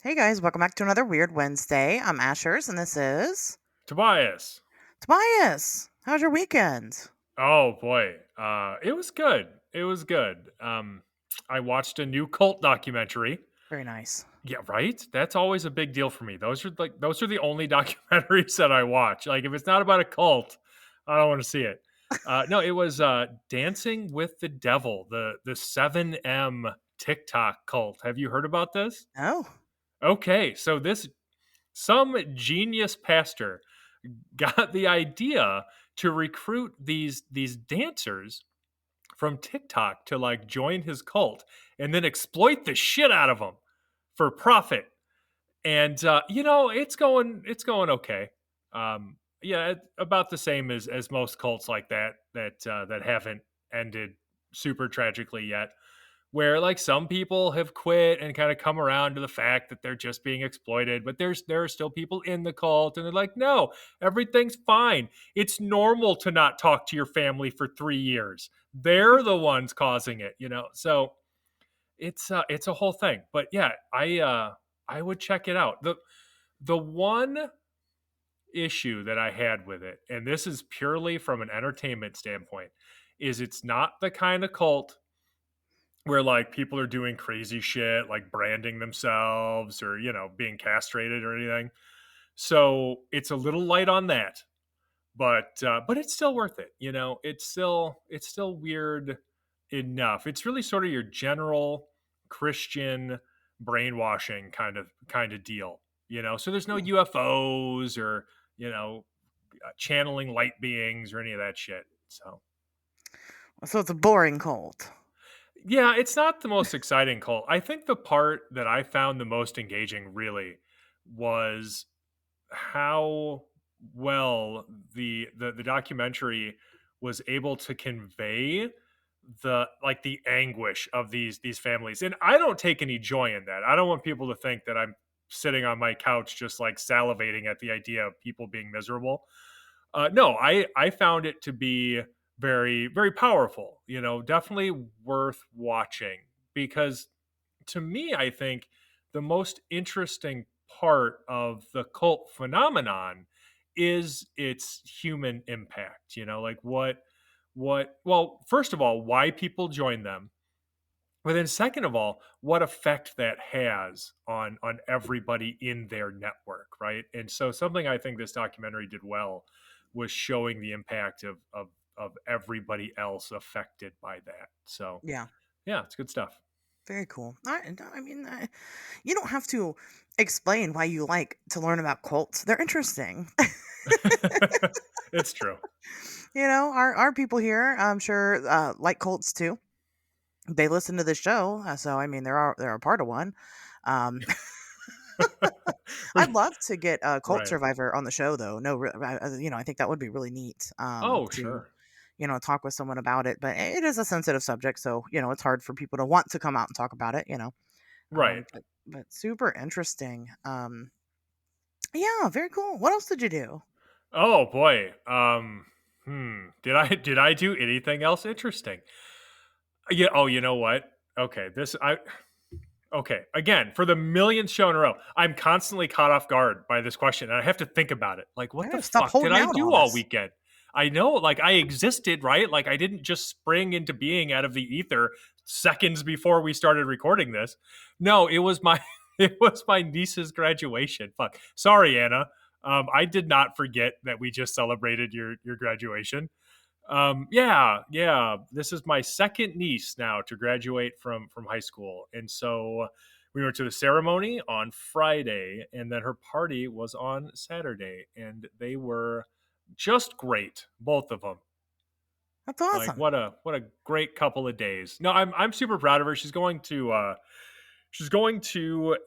Hey guys, welcome back to another Weird Wednesday. I'm Asherz, and this is Tobias. Tobias. How's your weekend? Oh boy. It was good. It was good. I watched a new cult documentary. Very nice. Yeah, right? That's always a big deal for me. Those are the only documentaries that I watch. Like if it's not about a cult, I don't want to see it. No, it was Dancing with the Devil, the 7M TikTok cult. Have you heard about this? Oh, Okay, so this some genius pastor got the idea to recruit these dancers from TikTok to like join his cult and then exploit the shit out of them for profit. And it's going okay. Yeah, about the same as most cults like that haven't ended super tragically yet, where like some people have quit and kind of come around to the fact that they're just being exploited, but there are still people in the cult and they're like, no, everything's fine. It's normal to not talk to your family for 3 years. They're the ones causing it. So it's a whole thing. But yeah, I would check it out. The one issue that I had with it, and this is purely from an entertainment standpoint, is it's not the kind of cult where like people are doing crazy shit like branding themselves or being castrated or anything. So it's a little light on that, but it's still worth it. It's still weird enough. It's really sort of your general Christian brainwashing kind of deal. So there's no hmm. UFOs or you know channeling light beings or any of that shit. So So it's a boring cult. yeah, it's not the most exciting cult. I think the part that I found the most engaging really was how well the documentary was able to convey the anguish of these families. And I don't take any joy in that. I don't want people to think that I'm sitting on my couch just like salivating at the idea of people being miserable. No, I found it to be very very powerful. Definitely worth watching because to me, I think the most interesting part of the cult phenomenon is its human impact. Like well, first of all, why people join them, but then second of all, what effect that has on everybody in their network, right? And so something I think this documentary did well was showing the impact of everybody else affected by that. So Yeah, yeah, it's good stuff. very cool. You don't have to explain why you like to learn about cults. They're interesting. It's true. Our people here, I'm sure, like cults too. They listen to the show, so I mean, they're a part of one. Um, I'd love to get a cult Right. survivor on the show, though. No, I think that would be really neat. Oh, To sure. talk with someone about it, but it is a sensitive subject, so it's hard for people to want to come out and talk about it. Right. But super interesting. Yeah, very cool. What else did you do? Oh boy. Did I do anything else interesting? Yeah. Oh, you know what? Okay. Okay. Again, for the millionth show in a row, I'm constantly caught off guard by this question, and I have to think about it. Like, what the Stop fuck did holding I out do on all us. weekend? I know, like, I existed, right? Like, I didn't just spring into being out of the ether seconds before we started recording this. No, it was my it was my niece's graduation. Fuck. Sorry, Anna. I did not forget that we just celebrated your graduation. Yeah, yeah. This is my second niece now to graduate from high school, and so we went to the ceremony on Friday, and then her party was on Saturday, and they were just great, both of them. That's Like awesome. what a great couple of days. No, I'm super proud of her. She's going to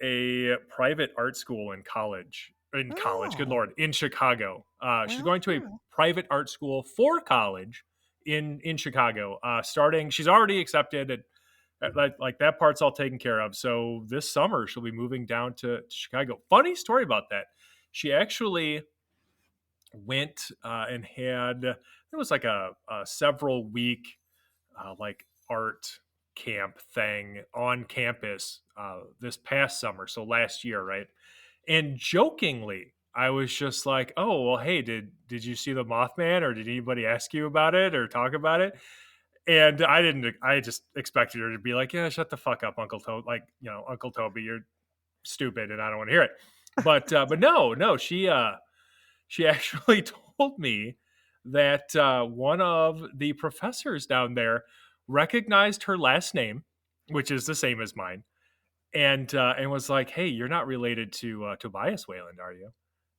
a private art school in college, good Oh, lord, in Chicago. She's well, going to a private art school for college in Chicago. Starting, she's already accepted like that part's all taken care of. So this summer she'll be moving down to Chicago. Funny story about that. She actually went and had it was like a several week like art. camp thing on campus this past summer, so last year, right? And jokingly, I was just like, "Oh, well, hey, did you see the Mothman, or did anybody ask you about it or talk about it?" And I didn't. I just expected her to be like, "Yeah, shut the fuck up, Uncle Toby. Like, Uncle Toby, you're stupid, and I don't want to hear it." But no, no, she actually told me that one of the professors down there recognized her last name, which is the same as mine, and was like, "Hey, you're not related to Tobias Wayland, are you?"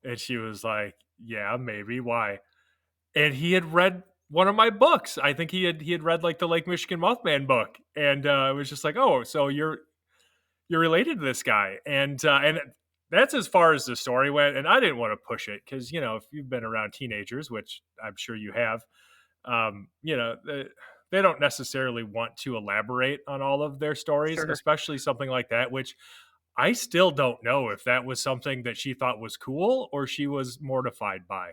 And she was like, "Yeah, maybe. Why?" And he had read one of my books. I think he had read like the Lake Michigan Mothman book, and it was just like, "Oh, so you're related to this guy," and that's as far as the story went. And I didn't want to push it because if you've been around teenagers, which I'm sure you have, they don't necessarily want to elaborate on all of their stories, Sure. especially something like that, which I still don't know if that was something that she thought was cool or she was mortified by.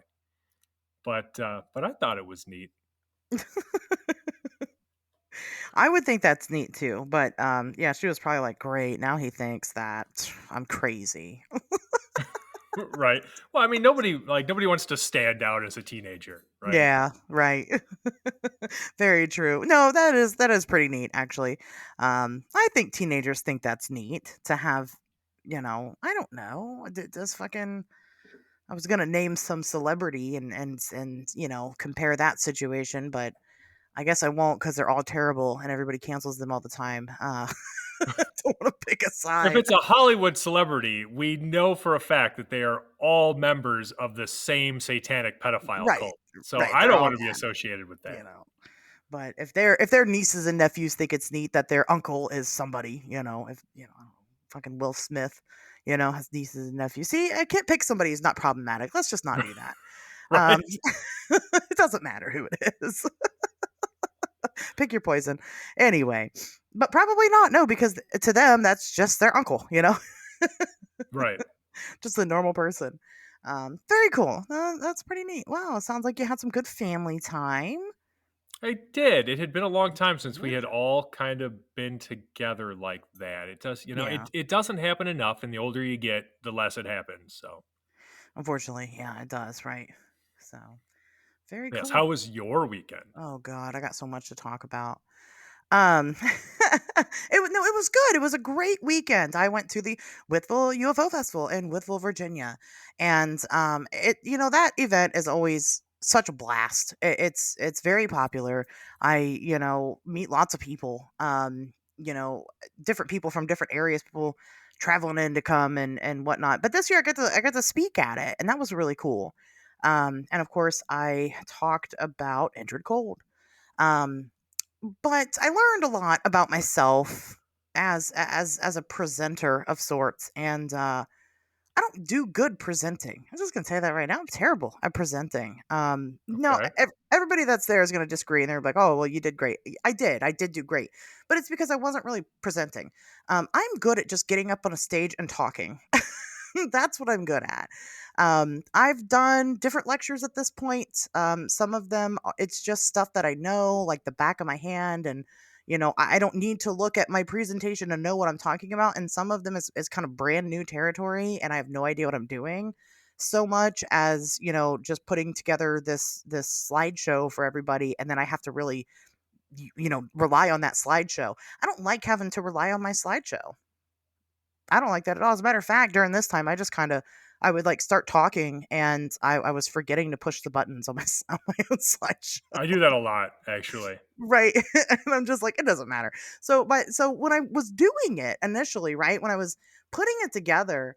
But I thought it was neat. I would think that's neat too, but yeah, she was probably like, "Great, now he thinks that I'm crazy." Right. Well, I mean, nobody wants to stand out as a teenager, right? Yeah, right. Very true. No, that is pretty neat actually. I think teenagers think that's neat to have, I don't know. Does fucking I was gonna name some celebrity and compare that situation, but I guess I won't because they're all terrible and everybody cancels them all the time. Don't want to pick a If side. it's a Hollywood celebrity, we know for a fact that they are all members of the same satanic pedophile Right, cult. So right. I They're don't all want to be bad, associated with that. you know. But if their nieces and nephews think it's neat that their uncle is somebody, if I don't know, fucking Will Smith, has nieces and nephews. See, I can't pick somebody who's not problematic. Let's just not do that. Um, Right? it doesn't matter who it is. Pick your poison. Anyway, but probably not. No, because to them that's just their uncle. Right. Just a normal person. Very cool. That's pretty neat. Wow, sounds like you had some good family time. I did. It had been a long time since we Good. had all kind of been together like that. It does, Yeah, it doesn't happen enough, and the older you get, the less it happens. So, unfortunately, yeah, it does. Right. So very yes. cool. How was your weekend? Oh God, I got so much to talk about. It was good. It was a great weekend. I went to the Whitville UFO Festival in Whitville, Virginia, and that event is always such a blast. It's very popular. I meet lots of people. Different people from different areas. People traveling in to come and whatnot. But this year I get to speak at it, and that was really cool. And of course I talked about Entered Cold. Um, but I learned a lot about myself as a presenter of sorts, and I don't do good presenting. I'm just gonna say that right now. I'm terrible at presenting. No, Okay. everybody that's there is gonna disagree, and they're like, "Oh, well, you did great." I did do great, but it's because I wasn't really presenting. I'm good at just getting up on a stage and talking. That's what I'm good at. I've done different lectures at this point. Some of them, it's just stuff that I know, like the back of my hand, and I don't need to look at my presentation to know what I'm talking about. And some of them is kind of brand new territory, and I have no idea what I'm doing. So much as just putting together this slideshow for everybody, and then I have to really rely on that slideshow. I don't like having to rely on my slideshow. I don't like that at all. As a matter of fact, during this time, I would like start talking and I was forgetting to push the buttons on on my own slideshow. I do that a lot, actually. Right. And I'm just like, it doesn't matter. So when I was doing it initially, right, when I was putting it together,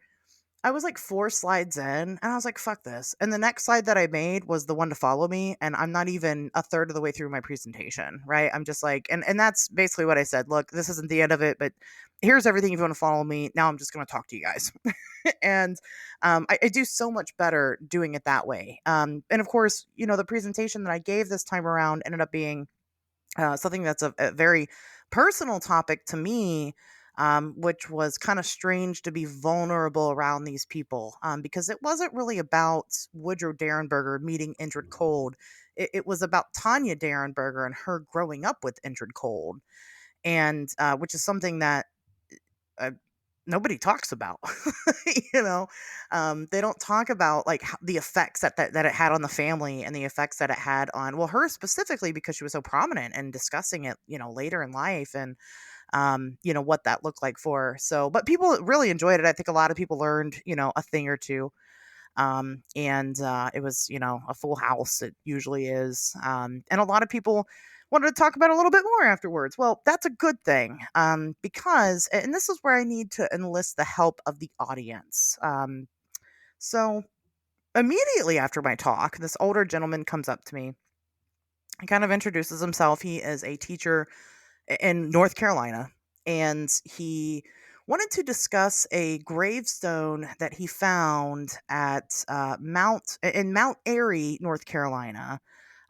I was like 4 slides in, and I was like, "Fuck this." And the next slide that I made was the one to follow me, and I'm not even a third of the way through my presentation, right? I'm just like and that's basically what I said. "Look, this isn't the end of it, but here's everything if you want to follow me. Now I'm just gonna talk to you guys." And I do so much better doing it that way. And of course, the presentation that I gave this time around ended up being something that's a very personal topic to me, which was kind of strange to be vulnerable around these people because it wasn't really about Woodrow Derenberger meeting Indrid Cold. It was about Tanya Derenberger and her growing up with Indrid Cold. and which is something that uh, nobody talks about. you know, they don't talk about like the effects that it had on the family and the effects that it had on, well, her specifically, because she was so prominent and discussing it, later in life, and what that looked like for her. So, but people really enjoyed it. I think a lot of people learned, a thing or two. And it was, a full house. It usually is. And a lot of people wanted to talk about it a little bit more afterwards. Well, that's a good thing, because, and this is where I need to enlist the help of the audience. So immediately after my talk, this older gentleman comes up to me. He kind of introduces himself. He is a teacher in North Carolina, and he wanted to discuss a gravestone that he found at Mount Airy, North Carolina.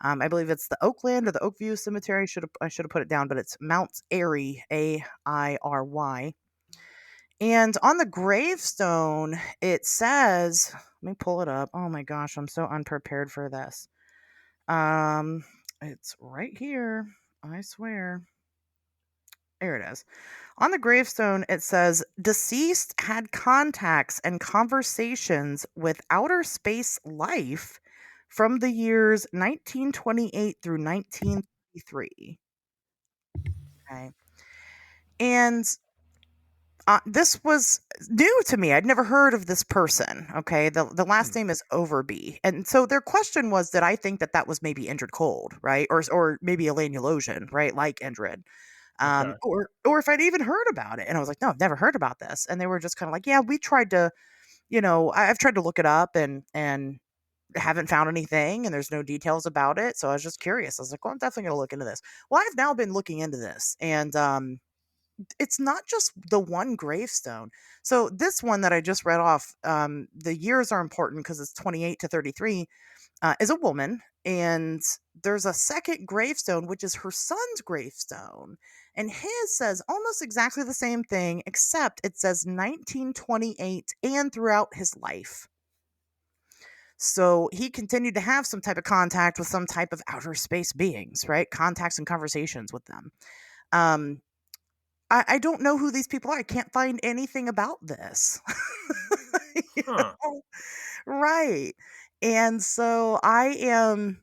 I believe it's the Oakland or the Oakview Cemetery. I should have put it down, but it's Mount Airy, Airy. And on the gravestone, it says, let me pull it up. Oh my gosh, I'm so unprepared for this. Um, it's right here. I swear. There it is. On the gravestone, it says deceased had contacts and conversations with outer space life from the years 1928 through 1933. Okay. And this was new to me. I'd never heard of this person. Okay. The last Hmm. name is Overby. And so their question was, did I think that that was maybe Indrid Cold, right? Or maybe Elaine Elosion, right? Like Indrid. Okay. Or if I'd even heard about it. And I was like, no, I've never heard about this. And they were just kind of like, yeah, we tried to, I've tried to look it up and haven't found anything, and there's no details about it. So I was just curious. I was like, well, I'm definitely gonna look into this. Well, I've now been looking into this, and it's not just the one gravestone. So this one that I just read off, the years are important because it's 28 to 33, is a woman, and there's a second gravestone, which is her son's gravestone. And his says almost exactly the same thing, except it says 1928 and throughout his life. So he continued to have some type of contact with some type of outer space beings, right? Contacts and conversations with them. Um, I don't know who these people are. I can't find anything about this. You Huh. know? Right. And so I am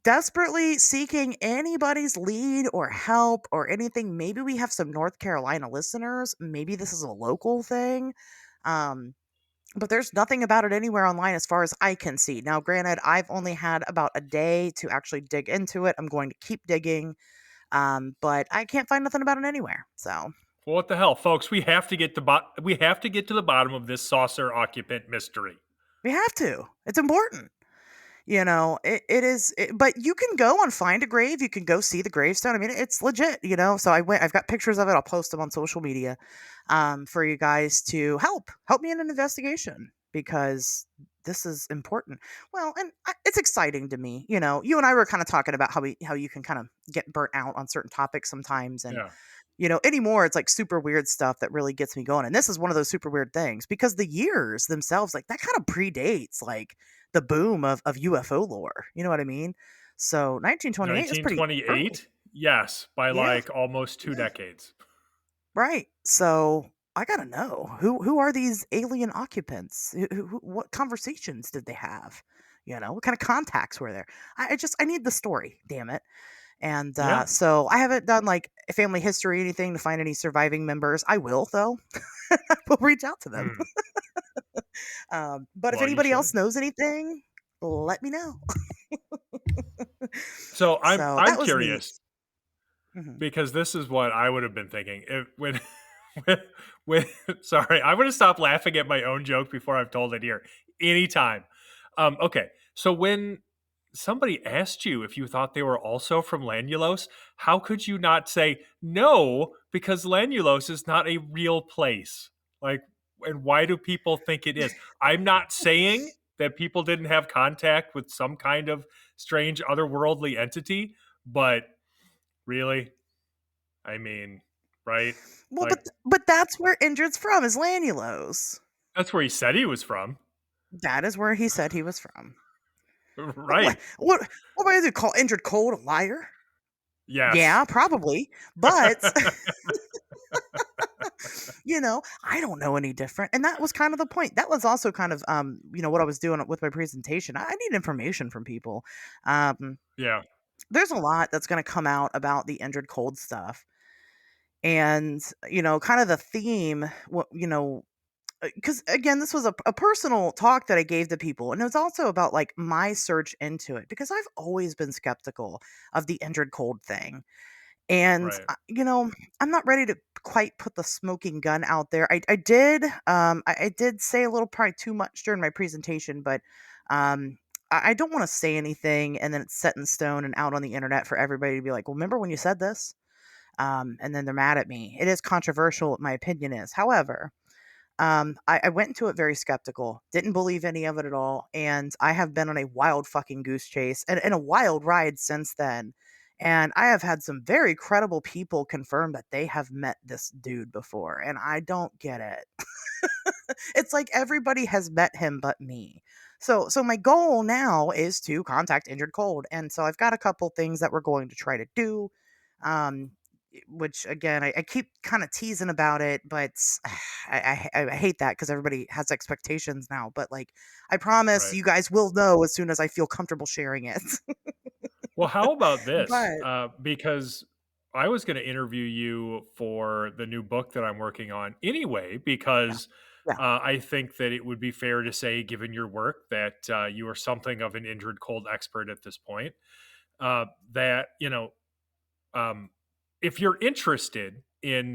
desperately seeking anybody's lead or help or anything. Maybe we have some North Carolina listeners. Maybe this is a local thing. Um, but there's nothing about it anywhere online as far as I can see. Now, granted, I've only had about a day to actually dig into it. I'm going to keep digging. But I can't find nothing about it anywhere. So Well, what the hell, folks? We have to get to the bottom of this saucer occupant mystery. we have to. It's important. It is, but you can go and find a grave. You can go see the gravestone. I mean, it's legit, So I've got pictures of it. I'll post them on social media, for you guys to help me in an investigation, because this is important. Well, and it's exciting to me. You and I were kind of talking about how you can kind of get burnt out on certain topics sometimes, and Yeah. anymore it's like super weird stuff that really gets me going. And this is one of those super weird things, because the years themselves, like, that kind of predates like the boom of UFO lore. You know what I mean? So 1928 is pretty early. 1928? Yes, by Yeah, like almost two yeah, decades. right. So I gotta know, who are these alien occupants? What conversations did they have? What kind of contacts were there? I need the story. Damn it. And Yeah. so I haven't done like a family history or anything to find any surviving members. I will though. I will reach out to them. Hmm. But if Well, you anybody should. else knows anything, let me know. So So I'm that was neat. curious Mhm. because this is what I would have been thinking if when, when sorry, I'm going to stop laughing at my own joke before I've told it here anytime. Okay, so when somebody asked you if you thought they were also from Lanulos, how could you not say no? Because Lanulos is not a real place. Like, and why do people think it is? I'm not saying that people didn't have contact with some kind of strange otherworldly entity, but really, I mean, right? Well, Like, but that's where Indrid's from, is Lanulos. that's where he said he was from. That is where he said he was from. What Right. what what am I going to call Indrid Cold a liar? Yes. Yeah, probably. But I don't know any different. And that was kind of the point. That was also kind of what I was doing with my presentation. I need information from people. Um Yeah, there's a lot that's going to come out about the injured cold stuff. And kind of the theme, because again, this was a personal talk that I gave to people, and it was also about like my search into it, because I've always been skeptical of the injured cold thing. And right. I'm not ready to quite put the smoking gun out there. I did I did say a little, probably too much during my presentation, but I don't want to say anything and then it's set in stone and out on the internet for everybody to be like, well, remember when you said this, and then they're mad at me. It is controversial what my opinion is. However, I went into it very skeptical, didn't believe any of it at all, and I have been on a wild fucking goose chase and a wild ride since then. And I have had some very credible people confirm that they have met this dude before, and I don't get it. It's like everybody has met him but me. So my goal now is to contact Injured Cold, and so I've got a couple things that we're going to try to do. Um, which again, I keep kind of teasing about it, but I hate that because everybody has expectations now. But like, I promise Right. you guys will know as soon as I feel comfortable sharing it. Well, how about this? But Because I was going to interview you for the new book that I'm working on anyway, yeah, because yeah, I think that it would be fair to say, given your work, that you are something of an injured cold expert at this point. That um, if you're interested in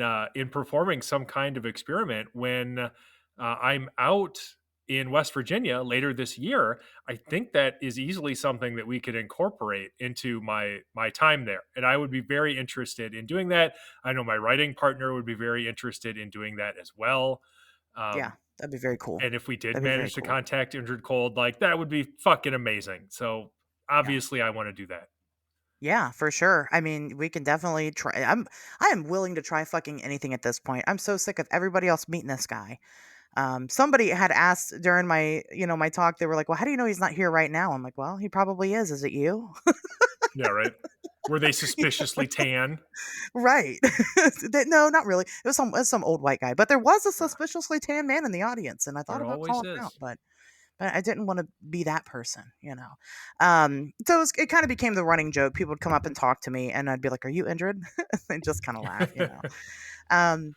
performing some kind of experiment when I'm out in West Virginia later this year, I think that is easily something that we could incorporate into my time there, and I would be very interested in doing that. I know my writing partner would be very interested in doing that as well. yeah. Um, That'd be very cool. and if we did That'd be very manage to cool. contact Injured Cold, like that would be fucking amazing. So Yeah. obviously, I want to do that. Yeah, for sure. I mean, we can definitely try. I am willing to try fucking anything at this point. I'm so sick of everybody else meeting this guy. Somebody had asked during my talk. They were like, "Well, how do you know he's not here right now?" I'm like, "Well, he probably is. Is it you?" Yeah, right. Were they suspiciously tan? Right. No, not really. It was some old white guy, but there was a suspiciously tan man in the audience, and I thought There about always calling him out, is. but I didn't want to be that person. So it kind of became the running joke. People would come up and talk to me, and I'd be like, "Are you injured?" And just kind of laugh.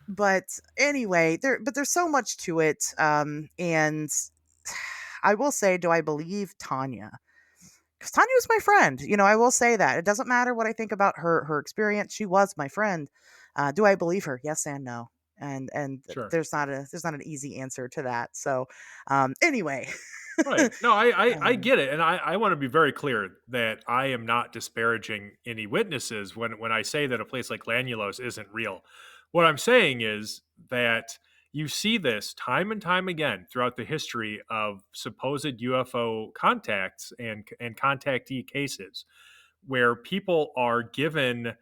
But anyway, there's so much to it. And I will say, do I believe Tanya? Because Tanya was my friend. I will say that it doesn't matter what I think about her experience. She was my friend. Do I believe her? Yes and no. And Sure. there's not an easy answer to that. So anyway, Right. No, I um, get it, and I want to be very clear that I am not disparaging any witnesses when I say that a place like Lanulos isn't real. What I'm saying is that you see this time and time again throughout the history of supposed UFO contacts and contactee cases where people are given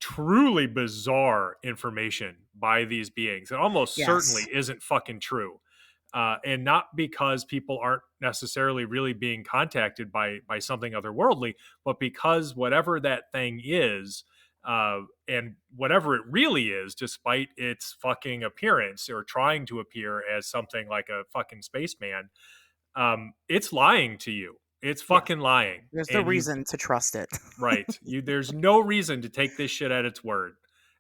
truly bizarre information by these beings. It almost certainly yes, isn't fucking true. And not because people aren't necessarily really being contacted by something otherworldly, but because whatever that thing is, and whatever it really is, despite its fucking appearance or trying to appear as something like a fucking spaceman, it's lying to you. It's yeah. fucking lying, There's no and you reason to trust it. right. There's no reason to take this shit at its word.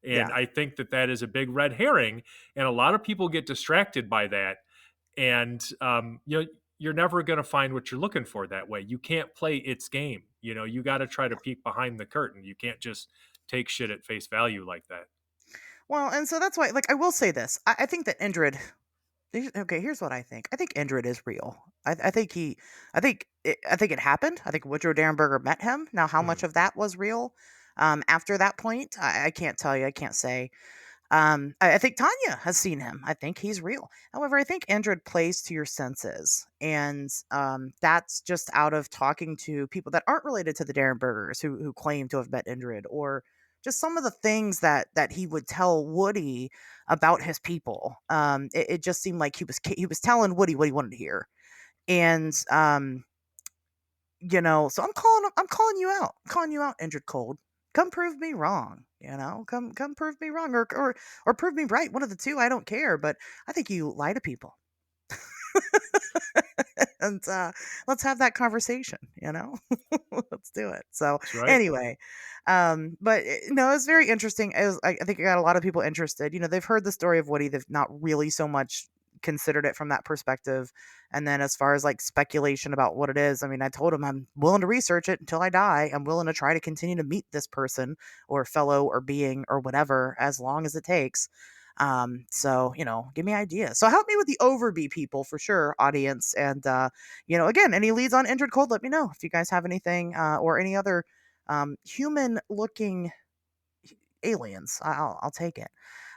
And Yeah. I think that that is a big red herring, and a lot of people get distracted by that. And you're never going to find what you're looking for that way. You can't play its game. You got to try to peek behind the curtain. You can't just take shit at face value like that. Well, and so that's why, like, I will say this. I think that Indrid. Okay, here's what I think. I think Indrid is real. I think I think it happened. I think Woodrow Derenberger met him. Now, how much Mhm. of that was real? After that point, I can't tell you. I can't say. I think Tanya has seen him. I think he's real. However, I think Indrid plays to your senses, and that's just out of talking to people that aren't related to the Derenbergers who claim to have met Indrid, or just some of the things that he would tell Woody about his people. It just seemed like he was telling Woody what he wanted to hear, and so I'm calling you out. I'm calling you out, Indrid Cold. come prove me wrong. Come prove me wrong, or prove me right. One of the two. I don't care. But I think you lie to people, and let's have that conversation. Let's do it. So That's right. anyway, but no, it's very interesting. I think it got a lot of people interested. They've heard the story of Woody. They've not really so much considered it from that perspective. And then as far as like speculation about what it is, I mean, I told him I'm willing to research it until I die. I'm willing to try to continue to meet this person or fellow or being or whatever as long as it takes. So give me ideas. So help me with the Overby people for sure, audience. And again, any leads on Injured Cold, let me know if you guys have anything or any other human looking aliens. I'll take it.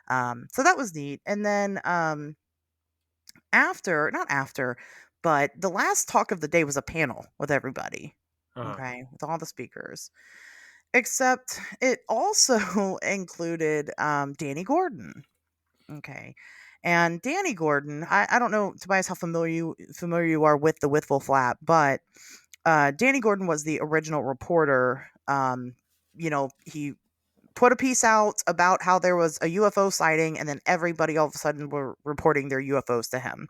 So that was neat. And then not after, but the last talk of the day was a panel with everybody. Uh-huh. Okay, with all the speakers. Except it also included Danny Gordon. Okay. And Danny Gordon, I don't know, Tobias, how familiar you are with the Withful Flap, but Danny Gordon was the original reporter. He put a piece out about how there was a UFO sighting, and then everybody all of a sudden were reporting their UFOs to him.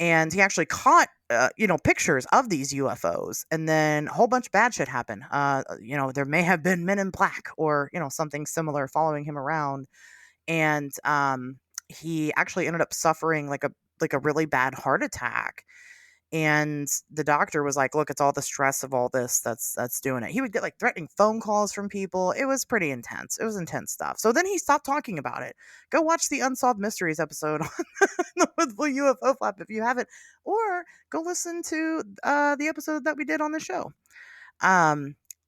And he actually caught, pictures of these UFOs, and then a whole bunch of bad shit happened. There may have been men in black or something similar following him around, and he actually ended up suffering like a really bad heart attack. And the doctor was like, look, it's all the stress of all this that's doing it. He would get like threatening phone calls from people. It was pretty intense. It was intense stuff. So then he stopped talking about it. Go watch the Unsolved Mysteries episode on the UFO flap if you haven't, or go listen to the episode that we did on the show.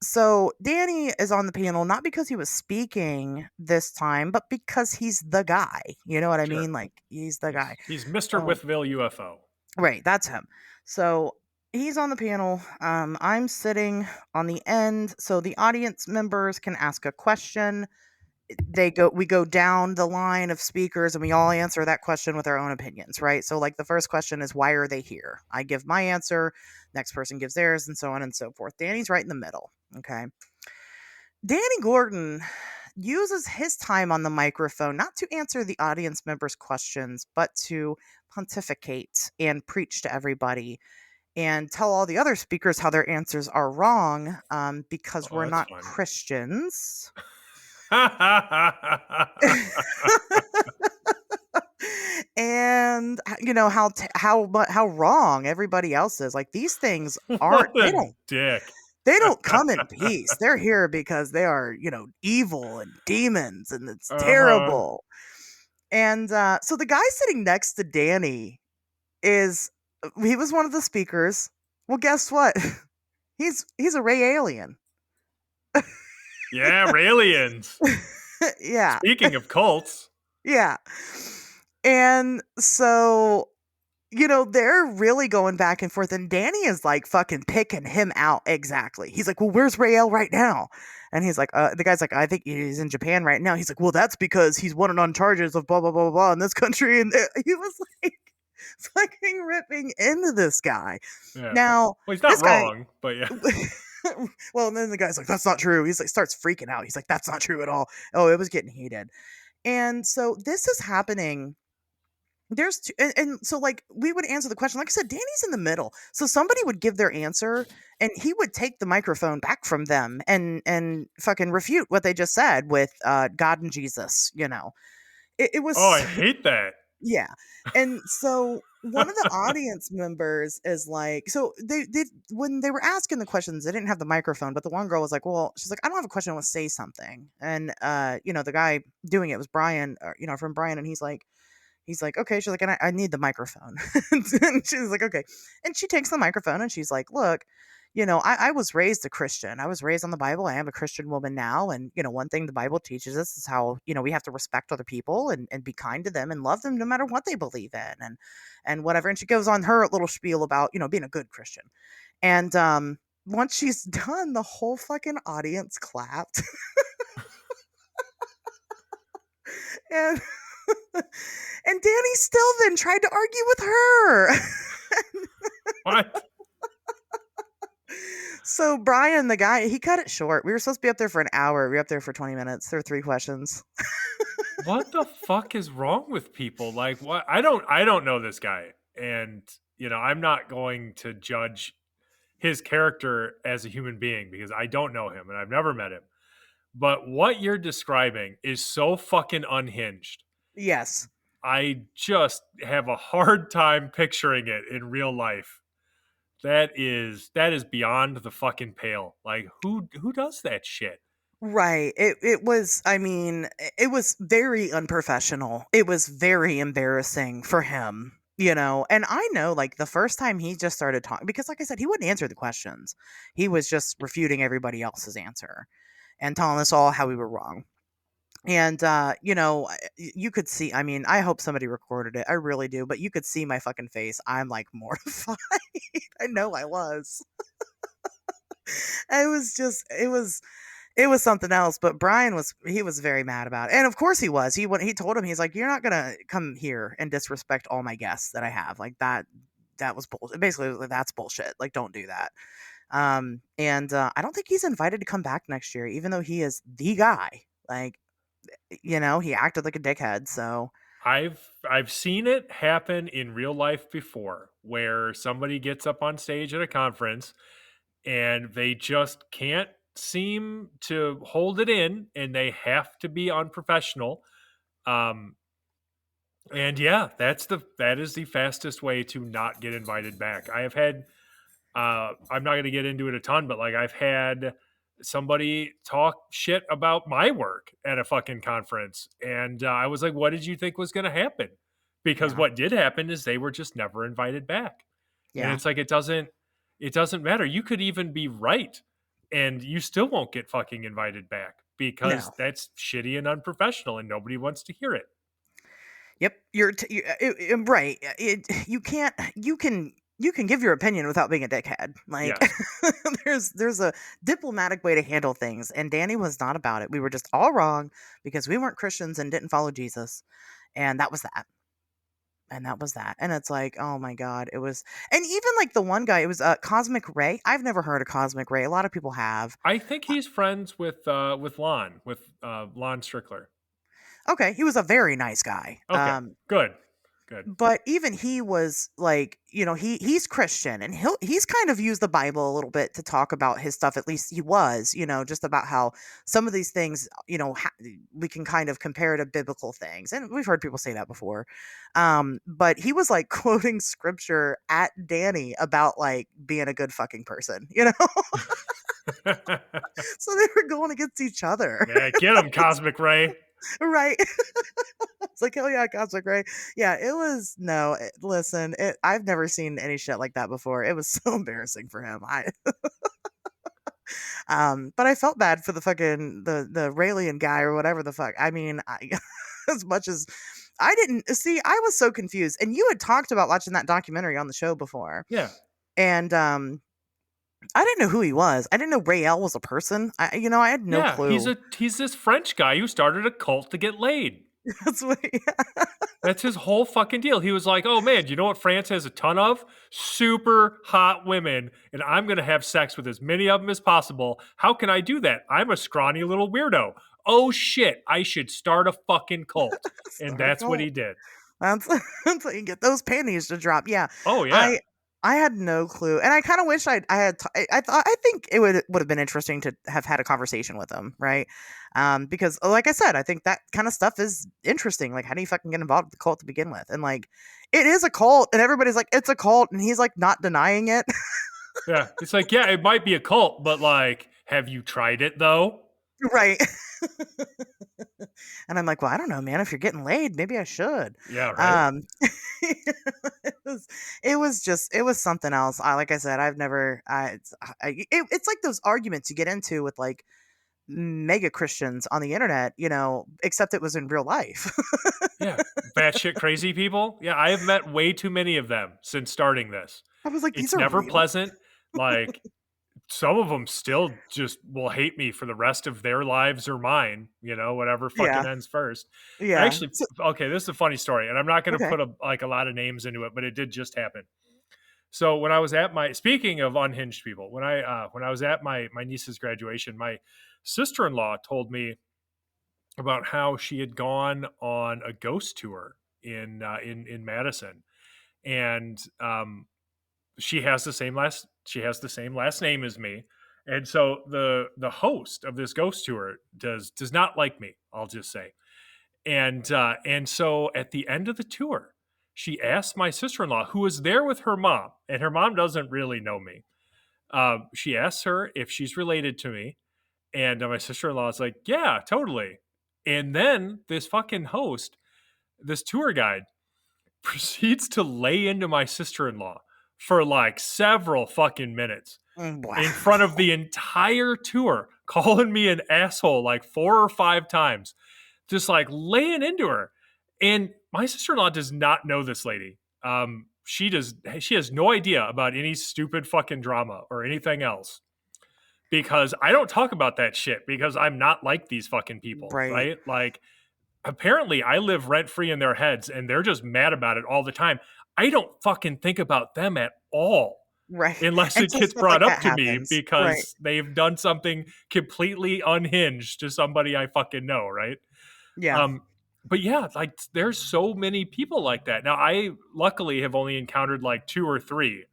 So Danny is on the panel not because he was speaking this time, but because he's the guy. You know what I Sure. mean? Like he's the guy. He's Mr. Um, Withville UFO. right, that's him. So he's on the panel. I'm sitting on the end, so the audience members can ask a question. We go down the line of speakers and we all answer that question with our own opinions, right? So like the first question is, why are they here? I give my answer, next person gives theirs, and so on and so forth. Danny's right in the middle. Okay. Danny Gordon uses his time on the microphone not to answer the audience members' questions, but to pontificate and preach to everybody and tell all the other speakers how their answers are wrong, because Oh, we're that's not fun. Christians. And how wrong everybody else is. Like these things aren't. What a dick. They don't come in peace. They're here because they are evil and demons, and it's Uh-huh. terrible. And so the guy sitting next to Danny he was one of the speakers. Well, guess what? He's a Ray alien. Yeah, aliens. Yeah. Speaking of cults. Yeah. And so, they're really going back and forth, and Danny is like fucking picking him out exactly. He's like, well, where's Rael right now? And he's like, the guy's like, I think he's in Japan right now. He's like, well, that's because he's wanted on charges of blah, blah, blah, blah in this country. And he was like fucking ripping into this guy. Yeah. Now, Well, he's not this guy, wrong, but yeah. well, and then the guy's like, that's not true. He's like, starts freaking out. He's like, that's not true at all. Oh, it was getting heated. And so this is happening. And so like we would answer the question. Like I said, Danny's in the middle. So somebody would give their answer and he would take the microphone back from them and fucking refute what they just said with God and Jesus, It Oh, I was hate that. yeah. And so one of the audience members is like, so they when they were asking the questions, they didn't have the microphone, but the one girl was like, well, she's like, I don't have a question, I want to say something. And the guy doing it was Brian, from Brian, and he's like, okay. She's like, and I need the microphone. And she's like, okay. And she takes the microphone and she's like, look, I was raised a Christian. I was raised on the Bible. I am a Christian woman now. And, one thing the Bible teaches us is how, we have to respect other people and be kind to them and love them no matter what they believe in and whatever. And she goes on her little spiel about, being a good Christian. And once she's done, the whole fucking audience clapped. And and Danny still then tried to argue with her. What? So Brian, the guy, he cut it short. We were supposed to be up there for an hour. We were up there for 20 minutes. There were 3 questions. What the fuck is wrong with people? Like, what? I don't know this guy, and I'm not going to judge his character as a human being because I don't know him and I've never met him. But what you're describing is so fucking unhinged. Yes. I just have a hard time picturing it in real life. That is beyond the fucking pale. Like, who does that shit? Right. It was, I mean, it was very unprofessional. It was very embarrassing for him, you know. And I know like the first time he just started talking, because like I said, he wouldn't answer the questions. He was just refuting everybody else's answer and telling us all how we were wrong. And you could see, I mean, I hope somebody recorded it. I really do, but you could see my fucking face. I'm like mortified. I know I was. I was just it was something else, but Brian was he was very mad about it. And of course he was. He told him, he's like, "You're not gonna come here and disrespect all my guests that I have. Like that was bullshit. Basically, like, that's bullshit. Like don't do that." And I don't think he's invited to come back next year, even though he is the guy. Like, he acted like a dickhead, so I've seen it happen in real life before where somebody gets up on stage at a conference and they just can't seem to hold it in and they have to be unprofessional. Um and yeah, that is the fastest way to not get invited back. I have had I'm not going to get into it a ton, but like I've had somebody talk shit about my work at a fucking conference, and I was like, "What did you think was going to happen?" Because yeah. what did happen is they were just never invited back, and Yeah. it's like it doesn't matter. You could even be right, and you still won't get fucking invited back because No. that's shitty and unprofessional, and nobody wants to hear it. Yep, right. You can give your opinion without being a dickhead. Like Yes. there's a diplomatic way to handle things, and Danny was not about it. We were just all wrong because we weren't Christians and didn't follow Jesus, and that was that. And that was that. And it's like, oh my god, it was. And even like the one guy, it was Cosmic Ray. I've never heard of Cosmic Ray. A lot of people have. I think he's friends with Lon Strickler. Okay, he was a very nice guy. Okay, good, good. But even he was like, he's Christian, and he's kind of used the Bible a little bit to talk about his stuff. At least he was, just about how some of these things, we can kind of compare to biblical things, and we've heard people say that before. But he was like quoting scripture at Danny about like being a good fucking person, so they were going against each other. Yeah, get him, Cosmic Ray. Right. It's like, hell yeah, Cosmic Ray. Yeah, it was no. Listen, I've never seen any shit like that before. It was so embarrassing for him. But I felt bad for the fucking the Raelian guy or whatever the fuck. I mean, as much as I didn't see, I was so confused. And you had talked about watching that documentary on the show before, Yeah, and I didn't know who he was. I didn't know Rael was a person. I had no yeah. He's clue. a he's this French guy who started a cult to get laid. That's what. Yeah. That's his whole fucking deal. He was like, "Oh man, you know what France has a ton of? Super hot women, and I'm gonna have sex with as many of them as possible. How can I do that? I'm a scrawny little weirdo. Oh shit, I should start a fucking cult." And Start a that's what cult. he did. That's that's how you get those panties to drop. Yeah, Oh yeah, I I had no clue, and I kind of wish I had. I think it would have been interesting to have had a conversation with him, right? Because like I said, I think that kind of stuff is interesting. Like, how do you fucking get involved with the cult to begin with? And like, it is a cult, and everybody's like, it's a cult, and he's like not denying it. yeah. It's like, yeah, it might be a cult, but like, have you tried it though? Right. And I'm like, well, I don't know, man. If you're getting laid, maybe I should. Yeah, right. Um, it was something else. Like I said, I've never. It's like those arguments you get into with like mega Christians on the internet, except it was in real life. Yeah, batshit crazy people. Yeah, I have met way too many of them since starting this. I was like, these It's are never real. pleasant. Like, some of them still just will hate me for the rest of their lives or mine, whatever fucking Yeah, ends first. yeah. Actually, okay, this is a funny story, and I'm not going to Okay. put a lot of names into it, but it did just happen. So when I was at my speaking of unhinged people, when I was at my niece's graduation, my sister-in-law told me about how she had gone on a ghost tour in Madison, and she has the same last name as me, and so the host of this ghost tour does not like me. I'll just say, and so at the end of the tour, she asked my sister in law, who was there with her mom, and her mom doesn't really know me. She asks her if she's related to me, and my sister in law is like, "Yeah, totally." And then this fucking host, this tour guide, proceeds to lay into my sister in law for like several fucking minutes Wow. in front of the entire tour, calling me an asshole like 4 or 5 times, just like laying into her. And my sister in law does not know this lady. She has no idea about any stupid fucking drama or anything else because I don't talk about that shit because I'm not like these fucking people, Right. right? Like, apparently I live rent free in their heads and they're just mad about it all the time. I don't fucking think about them at all Right. unless it Until gets stuff like brought up that to me happens. Right. because they've done something completely unhinged to somebody I fucking know, right? Yeah. Um, but yeah, like there's so many people like that. Now I luckily have only encountered like 2 or 3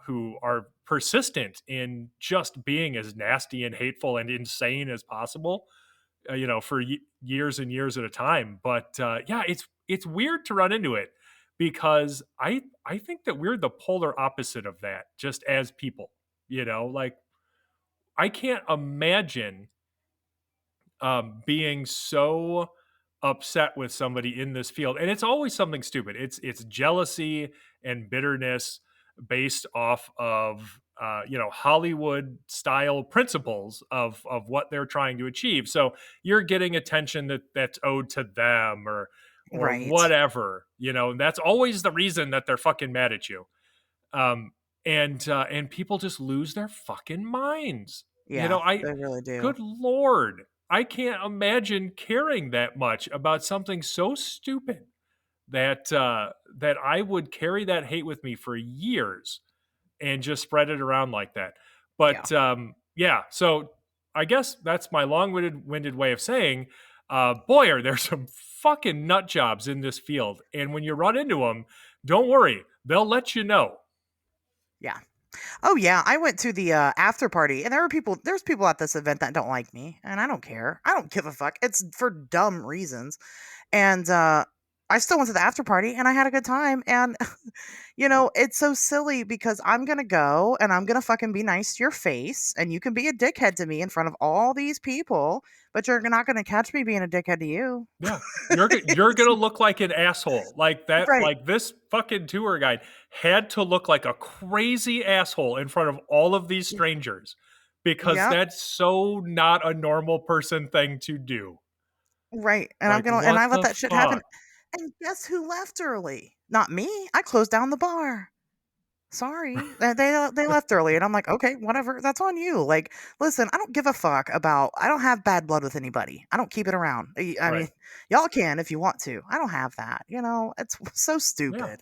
who are persistent in just being as nasty and hateful and insane as possible, for years and years at a time. But yeah, it's weird to run into it because I think that we're the polar opposite of that, just as people. Like I can't imagine being so upset with somebody in this field, and it's always something stupid. It's jealousy and bitterness based off of Hollywood style principles of what they're trying to achieve. So you're getting attention that's owed to them or Right. whatever, and that's always the reason that they're fucking mad at you. um, and people just lose their fucking minds. Yeah, I they really do. Good lord, I can't imagine caring that much about something so stupid that I would carry that hate with me for years and just spread it around like that. Yeah. But yeah, so I guess that's my long-winded way of saying, boy, are there some fucking nut jobs in this field, and when you run into them, don't worry, they'll let you know. Yeah. Oh yeah, I went to the after party and there's people at this event that don't like me and I don't care. I don't give a fuck. It's for dumb reasons. And I still went to the after party and I had a good time and it's so silly because I'm going to go and I'm going to fucking be nice to your face and you can be a dickhead to me in front of all these people, but you're not going to catch me being a dickhead to you. Yeah. You're It's- gonna look like an asshole. Like that, right. like this fucking tour guide had to look like a crazy asshole in front of all of these strangers because Yep. that's so not a normal person thing to do. Right, and Like, I what let the that shit happen, fuck? and guess who left early? Not me, I closed down the bar. Sorry. They left early, and I'm like, "Okay, whatever, that's on you." Like, listen, I don't give a fuck about I don't have bad blood with anybody. I don't keep it around. I Right. mean, y'all can if you want to. I don't have that, It's so Yeah. stupid.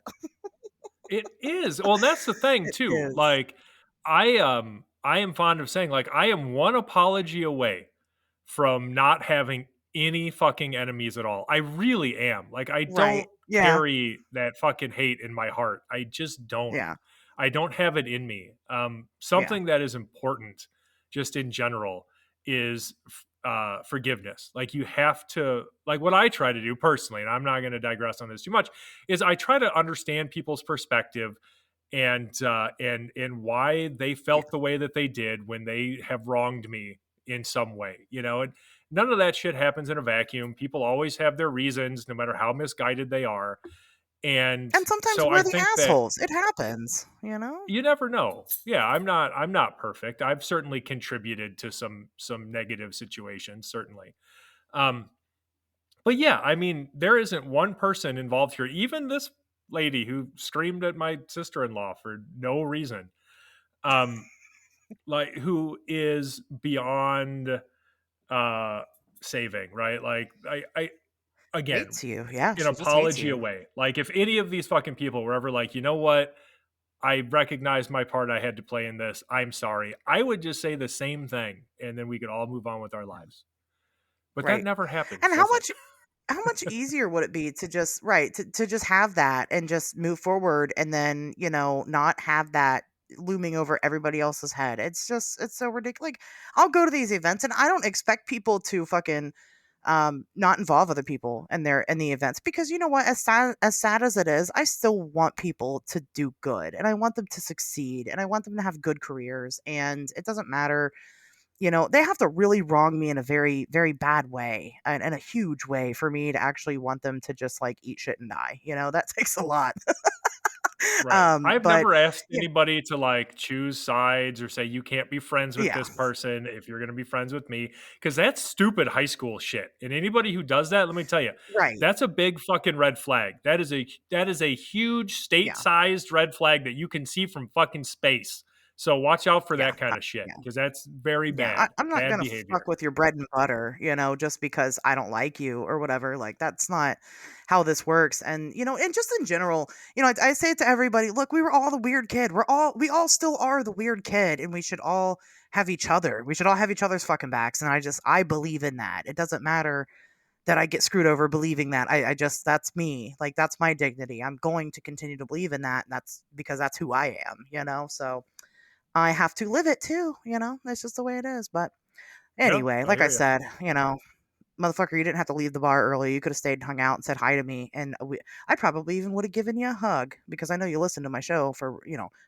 It is. Well, that's the thing It too. is. Like, I am fond of saying, like, I am one apology away from not having any fucking enemies at all. I really am. Like, I Right. don't Yeah. carry that fucking hate in my heart. I just don't. Yeah. I don't have it in me. Yeah. Something that is important, just in general, is forgiveness. Like, you have to, like, what I try to do personally, and I'm not going to digress on this too much, is I try to understand people's perspective and why they Yeah. felt the way that they did when they have wronged me in some way, and none of that shit happens in a vacuum. People always have their reasons, no matter how misguided they are. And And sometimes so I we're the think that assholes. It happens. you never know. Yeah, I'm not perfect. I've certainly contributed to some negative situations, certainly. Um, but yeah, I mean, there isn't one person involved here, even this lady who screamed at my sister-in-law for no reason. Um, like, who is beyond uh saving, right? Like, I again, Hates you. Yeah, an she just hates apology you. away. Like, if any of these fucking people were ever like, you know what, I recognize my part I had to play in this. I'm sorry. I would just say the same thing, and then we could all move on with our Yeah. lives. But that Right. never happens, And does it? how much easier would it be to just right, to just have that and just move forward and then, not have that looming over everybody else's head. It's so ridiculous. Like, I'll go to these events and I don't expect people to fucking not involve other people in the events, because you know what, as sad as it is, I still want people to do good and I want them to succeed and I want them to have good careers, and it doesn't matter. They have to really wrong me in a very, very bad way and in a huge way for me to actually want them to just like eat shit and die. That takes a lot. Right. I've But never asked yeah, anybody to like choose sides or say you can't be friends with yeah, this person if you're going to be friends with me, because that's stupid high school shit. And anybody who does that, let me tell you, right, that's a big fucking red flag. That is a huge yeah, state-sized red flag that you can see from fucking space. So watch out for yeah, that kind of shit yeah. because that's very Yeah, bad. I'm not Bad gonna behavior. fuck with your bread and butter, just because I don't like you or whatever. Like, that's not how this works. And just in general, I say it to everybody. Look, we were all the weird kid. We all still are the weird kid, and we should all have each other. We should all have each other's fucking backs. And I believe in that. It doesn't matter that I get screwed over believing that. I just that's me. Like, that's my dignity. I'm going to continue to believe in that. And that's because that's who I am. So I have to live it too. That's just the way it is. But Yeah, anyway, I like I hear you. said, motherfucker, you didn't have to leave the bar early. You could have stayed and hung out and said hi to me. And I probably even would have given you a hug because I know you listen to my show for,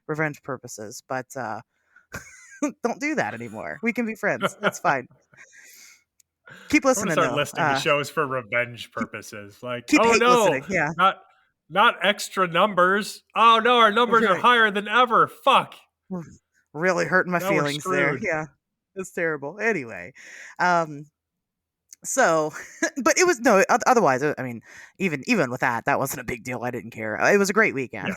revenge purposes. But don't do that anymore. We can be friends. It's fine. Keep I'm gonna listening, start though. listing the shows for revenge Keep, purposes. Like, keep oh hate no, listening. Yeah. not extra numbers. Oh no, our numbers are Right. higher than ever. Fuck. Really hurting my Now we're feelings there. screwed. Yeah. It's terrible. Anyway. Um, So, but it was no. Otherwise, I mean, even with that, that wasn't a big deal. I didn't care. It was a great weekend.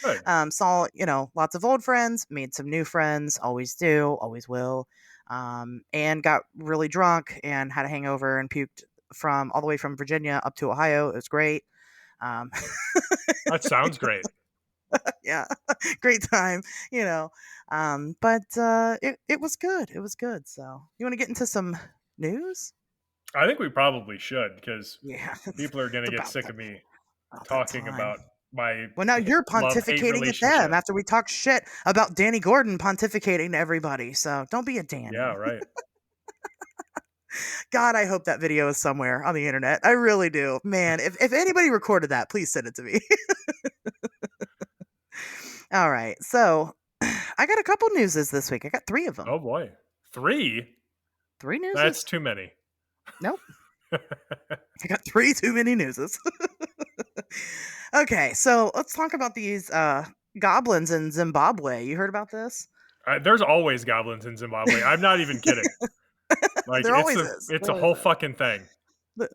Yeah, good. Saw lots of old friends, made some new friends. Always do, always will. And got really drunk and had a hangover and puked from all the way from Virginia up to Ohio. It was great. Um, That sounds great. yeah, great time. You know, but it was good. It was good. So, you want to get into some news? I think we probably should because Yeah, it's, people are gonna it's get sick of me about that talking time. about my Well, now you're love-hate pontificating at them relationship. after we talk shit about Danny Gordon pontificating to everybody. So don't be a Yeah, Danny. right. God, I hope that video is somewhere on the internet. I really do. Man, if anybody recorded that, please send it to me. All right. So I got a couple newses this week. I got three of them. Oh boy, 3. Three That's newses? too many. Nope. I got three too many newses. Okay, so let's talk about these goblins in Zimbabwe. You heard about this? There's always goblins in Zimbabwe. I'm not even kidding. Like There always is. it's There a always whole is. fucking thing.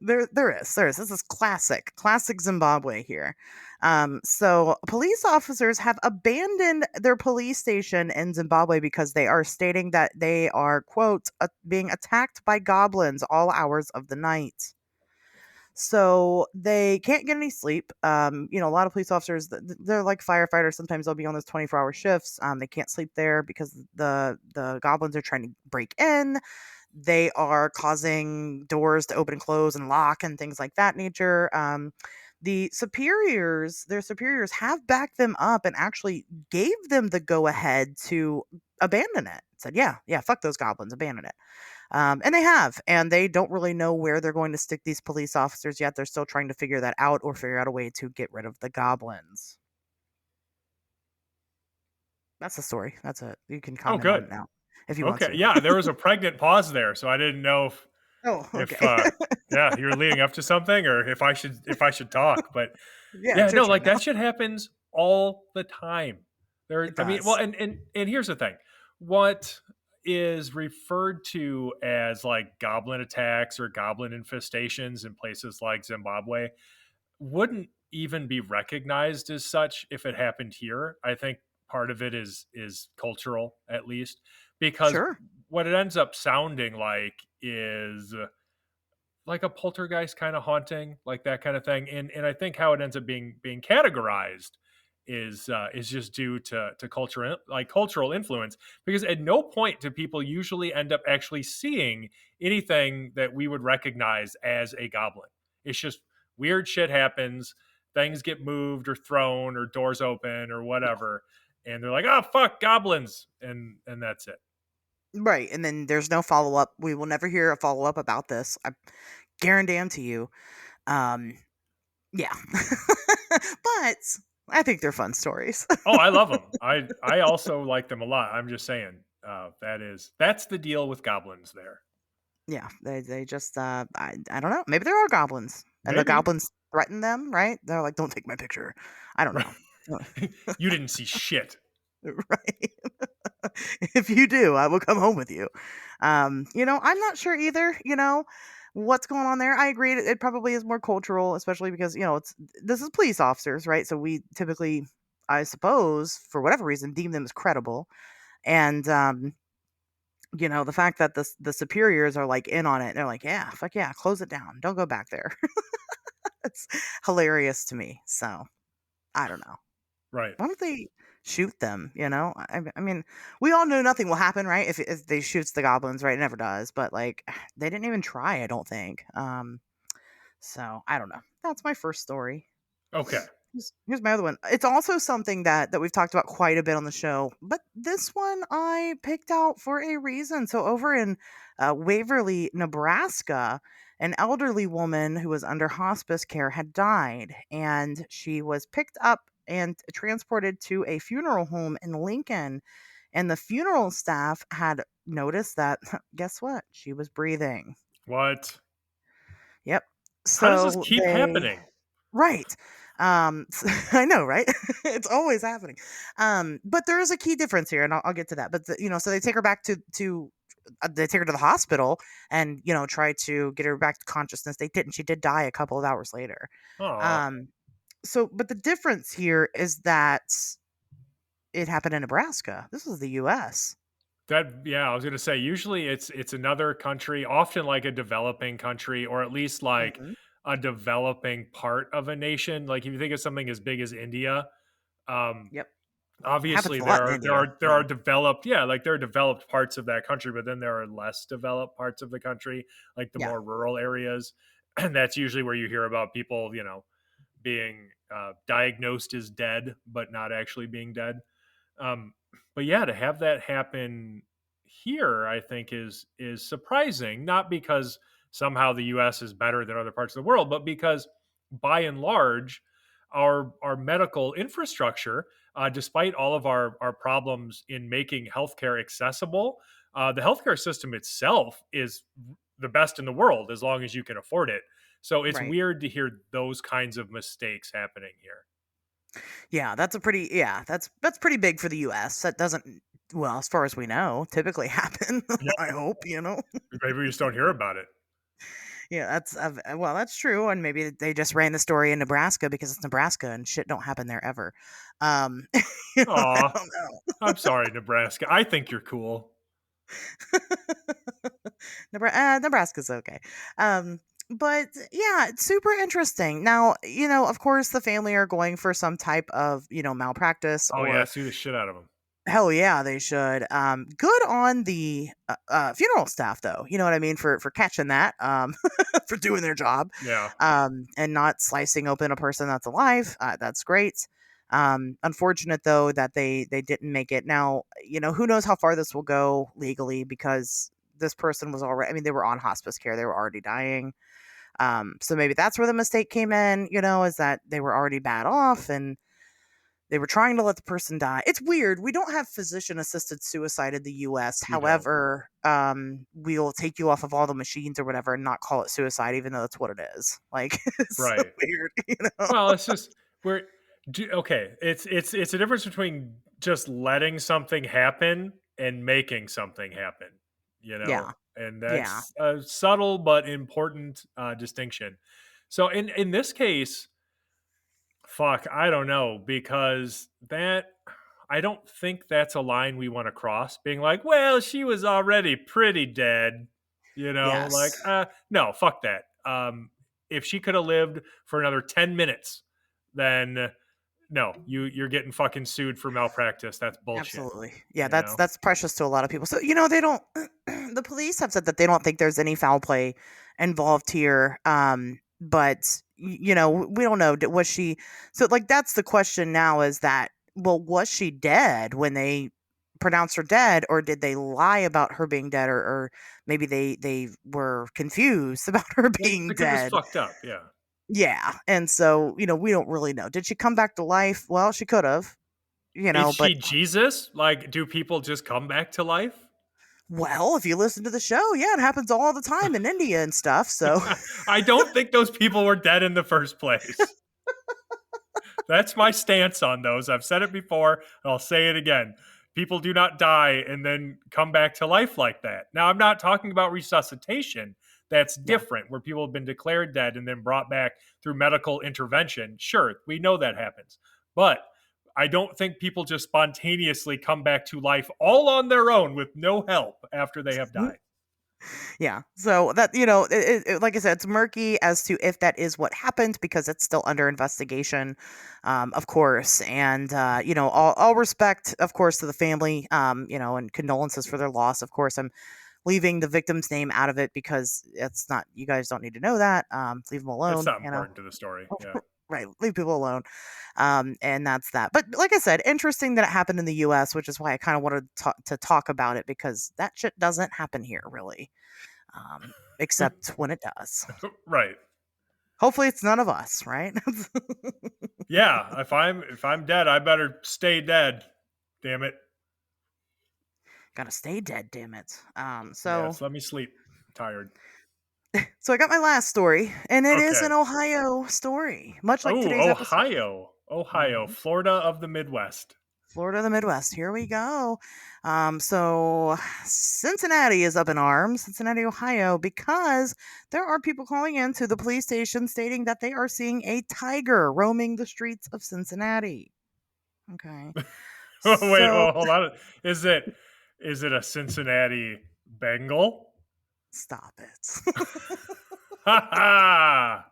There is. This is classic Zimbabwe here. So police officers have abandoned their police station in Zimbabwe because they are stating that they are, quote, being attacked by goblins all hours of the night. So they can't get any sleep. A lot of police officers, they're like firefighters. Sometimes they'll be on those 24-hour shifts. They can't sleep there because the goblins are trying to break in. They are causing doors to open and close and lock and things like that nature. Their superiors have backed them up and actually gave them the go ahead to abandon it. Said, yeah, fuck those goblins, abandon it. And they have, and they don't really know where they're going to stick these police officers yet. They're still trying to figure that out or figure out a way to get rid of the goblins. That's the story. That's it. You can Oh, comment on good. it now if you want Okay, to. yeah, there was a pregnant pause there, so I didn't know Oh, if okay. yeah, you were leading up to something or if I should talk, but Yeah, yeah, it's your no, turn like now. that shit happens all the time. It I mean, well, does. and here's the thing. What is referred to as like goblin attacks or goblin infestations in places like Zimbabwe wouldn't even be recognized as such if it happened here. I think part of it is cultural at least because Sure. what it ends up sounding like is like a poltergeist kind of haunting, like that kind of thing. And I think how it ends up being categorized is just due to culture, like cultural influence, because at no point do people usually end up actually seeing anything that we would recognize as a goblin. It's just weird shit happens, things get moved or thrown or doors open or Yeah. whatever, and they're like, oh fuck, goblins, and that's it. Right. And then there's no follow up. We will never hear a follow up about this. I guarantee you. Um, yeah. But I think they're fun stories. Oh, I love them. I also like them a lot. I'm just saying, that's the deal with goblins there. Yeah. They just I don't know. Maybe there are goblins. And the Maybe. goblins threaten them, right? They're like, don't take my picture. I don't Right. know. You didn't see shit. Right. If you do, I will come home with you. I'm not sure either, what's going on there. I agree. It probably is more cultural, especially because, this is police officers, right? So we typically, I suppose, for whatever reason, deem them as credible. And, the fact that the superiors are like in on it, they're like, yeah, fuck yeah, close it down. Don't go back there. It's hilarious to me. So I don't know. Right. Why don't they shoot them, I mean, we all know nothing will happen, right? If they shoots the goblins, right? It never does, but, like, they didn't even try, I don't think. So, I don't know. That's my first story. Okay. Here's my other one. It's also something that we've talked about quite a bit on the show, but this one I picked out for a reason. So over in, Waverly, Nebraska, an elderly woman who was under hospice care had died, and she was picked up and transported to a funeral home in Lincoln, and the funeral staff had noticed that guess what? She was breathing. What? Yep. How does this So keep they happening? Right. I know, right? It's always happening. But there is a key difference here, and I'll get to that. But so they take her back to they take her to the hospital and try to get her back to consciousness. They didn't. She did die a couple of hours later. Oh, Um, but the difference here is that it happened in Nebraska. This is the U.S. that yeah. I was gonna say usually it's another country, often like a developing country, or at least like Hmm. a developing part of a nation. Like if you think of something as big as India, um, Yep, happens obviously a lot in India. there Yeah, are developed, yeah, like there are developed parts of that country, but then there are less developed parts of the country, like the yeah, more rural areas, and that's usually where you hear about people, being diagnosed as dead but not actually being dead. um, but yeah, to have that happen here, I think is surprising, not because somehow the US is better than other parts of the world, but because by and large our medical infrastructure, despite all of our problems in making healthcare accessible, the healthcare system itself is the best in the world as long as you can afford it. So it's right. weird to hear those kinds of mistakes happening here. Yeah, that's pretty big for the US. That doesn't, well, as far as we know, typically happen. Yeah, I hope, maybe we just don't hear about it. Yeah, well, that's true, and maybe they just ran the story in Nebraska because it's Nebraska and shit don't happen there ever. Um, I Aw, don't know. I'm sorry, Nebraska. I think you're cool. Nebraska's okay. But yeah, it's super interesting. Now, of course, the family are going for some type of, malpractice Oh yeah, or sue the shit out of them. hell yeah, they should. Good on the funeral staff, though. You know what I mean for catching that, for doing their job, Yeah, and not slicing open a person that's alive. That's great. Unfortunate though that they didn't make it. Now, who knows how far this will go legally because this person was already. I mean, they were on hospice care. They were already dying. So maybe that's where the mistake came in. Is that they were already bad off and they were trying to let the person die. It's weird. We don't have physician assisted suicide in the US. we don't. However, we'll take you off of all the machines or whatever and not call it suicide, even though that's what it is. Like, it's so Right. weird. Well, it's just we're okay. It's a difference between just letting something happen and making something happen. Yeah. And Yeah. that's a subtle but important distinction. So in this case, fuck, I don't know, because that I don't think that's a line we want to cross. Being like, well, she was already pretty dead, Yes. like, no, fuck that. If she could have lived for another 10 minutes, then no, you're getting fucking sued for malpractice. That's bullshit. Absolutely. Yeah, You know, that's precious to a lot of people. So, they don't the police have said that they don't think there's any foul play involved here. But we don't know. Was she so like that's the question now is that well, was she dead when they pronounced her dead, or did they lie about her being dead, or maybe they were confused about her being they could have just dead. fucked up. Yeah. Yeah. And so, we don't really know. Did she come back to life? Well, she could have, Is but she Jesus? Like, do people just come back to life? well, if you listen to the show, yeah, it happens all the time in India and stuff. So, I don't think those people were dead in the first place. That's my stance on those. I've said it before, and I'll say it again. People do not die and then come back to life like that. Now, I'm not talking about resuscitation. That's yeah. different, where people have been declared dead and then brought back through medical intervention. Sure, we know that happens. But I don't think people just spontaneously come back to life all on their own with no help after they have died. Yeah. So that, like I said, it's murky as to if that is what happened because it's still under investigation, of course. And, all respect, of course, to the family, and condolences for their loss. Of course, I'm leaving the victim's name out of it because it's not, you guys don't need to know that. Leave them It's alone, not important to the story. Yeah. Right, leave people alone. And that's that. But like I said, interesting that it happened in the US, which is why I kind of wanted to talk about it because that shit doesn't happen here really. Except when it does. Right. Hopefully it's none of us, right? Yeah, if I'm dead, I better stay dead. Damn it. Gotta stay dead, damn it. Yes, let me sleep. I'm tired. So I got my last story, and it is Okay. an Ohio story, much like today's Oh, episode. Ohio. Ohio, Mhm. Florida of the Midwest. Florida, the Midwest. Here we go. So Cincinnati is up in arms, Cincinnati, Ohio, because there are people calling in to the police station stating that they are seeing a tiger roaming the streets of Cincinnati. Okay. Wait, So well, hold on. Is it a Cincinnati Bengal? stop it. Ha ha!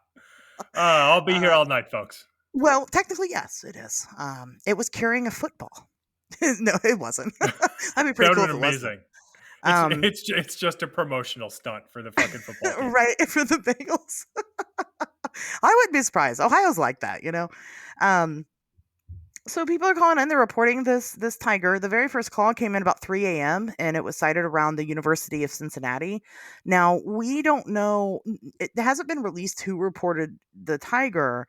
I'll be here uh, all night, folks. well, technically, yes, it is. It was carrying a football. No, it wasn't. That'd be That pretty would cool have if it been was, though. amazing. It's Um, it's it's just a promotional stunt for the fucking football team. right for the Bengals. I wouldn't be surprised. Ohio's like that. Um, so people are calling in. They're reporting this tiger. The very first call came in about 3 a.m. and it was sighted around the University of Cincinnati. Now we don't know. It hasn't been released who reported the tiger.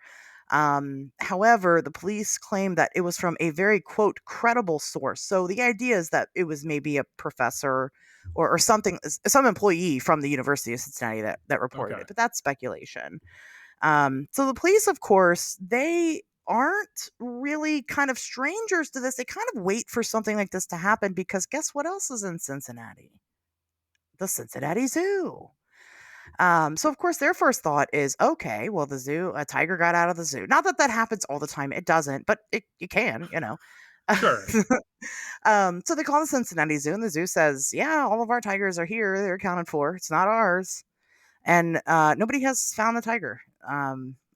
However, the police claim that it was from a very quote credible source. So the idea is that it was maybe a professor or something, some employee from the University of Cincinnati that reported Okay. it. But that's speculation. So the police, of course, they aren't really kind of strangers to this. They kind of wait for something like this to happen because guess what else is in Cincinnati? The Cincinnati Zoo. So of course their first thought is, okay, well the zoo, a tiger got out of the zoo. Not that that happens all the time. It doesn't, but it can. Sure. So they call the Cincinnati Zoo, and the zoo says, yeah, all of our tigers are here. They're accounted for. It's not ours, and nobody has found the tiger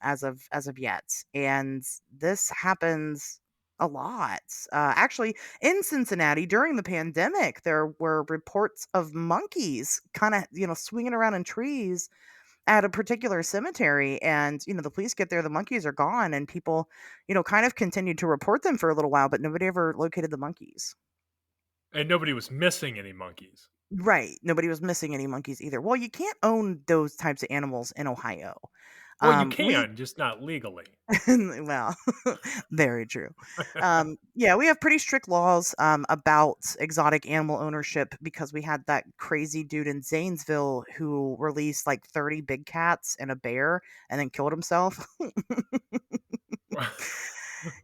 as of yet. And this happens a lot. Actually, in Cincinnati during the pandemic, there were reports of monkeys kind of swinging around in trees at a particular cemetery, and the police get there, the monkeys are gone, and people kind of continued to report them for a little while, but nobody ever located the monkeys. And nobody was missing any monkeys. Right. Nobody was missing any monkeys either. Well, you can't own those types of animals in Ohio. Well, you We can, just not legally. well, very true. Yeah, we have pretty strict laws about exotic animal ownership because we had that crazy dude in Zanesville who released like 30 big cats and a bear and then killed himself. What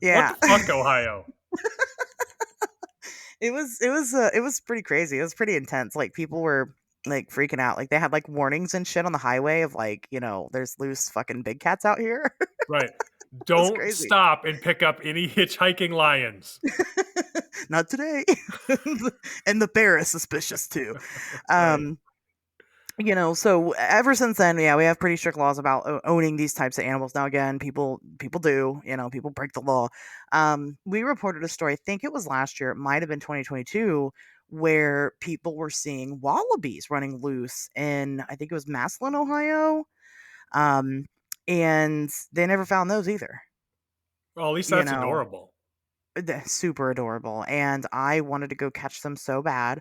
Yeah. the fuck, Ohio? It was pretty crazy. It was pretty intense. Like people were like freaking out. Like they had like warnings and shit on the highway of like, there's loose fucking big cats out here. Right. It was Don't crazy. stop and pick up any hitchhiking lions. Not today. And the bear is suspicious too. Right. Um So ever since then, yeah, we have pretty strict laws about owning these types of animals. Now, again, people do, people break the law. We reported a story. I think it was last year. It might have been 2022, where people were seeing wallabies running loose in, I think it was Maslin, Ohio, um, and they never found those either. Well, at least You that's know, adorable. they're super adorable, and I wanted to go catch them so bad.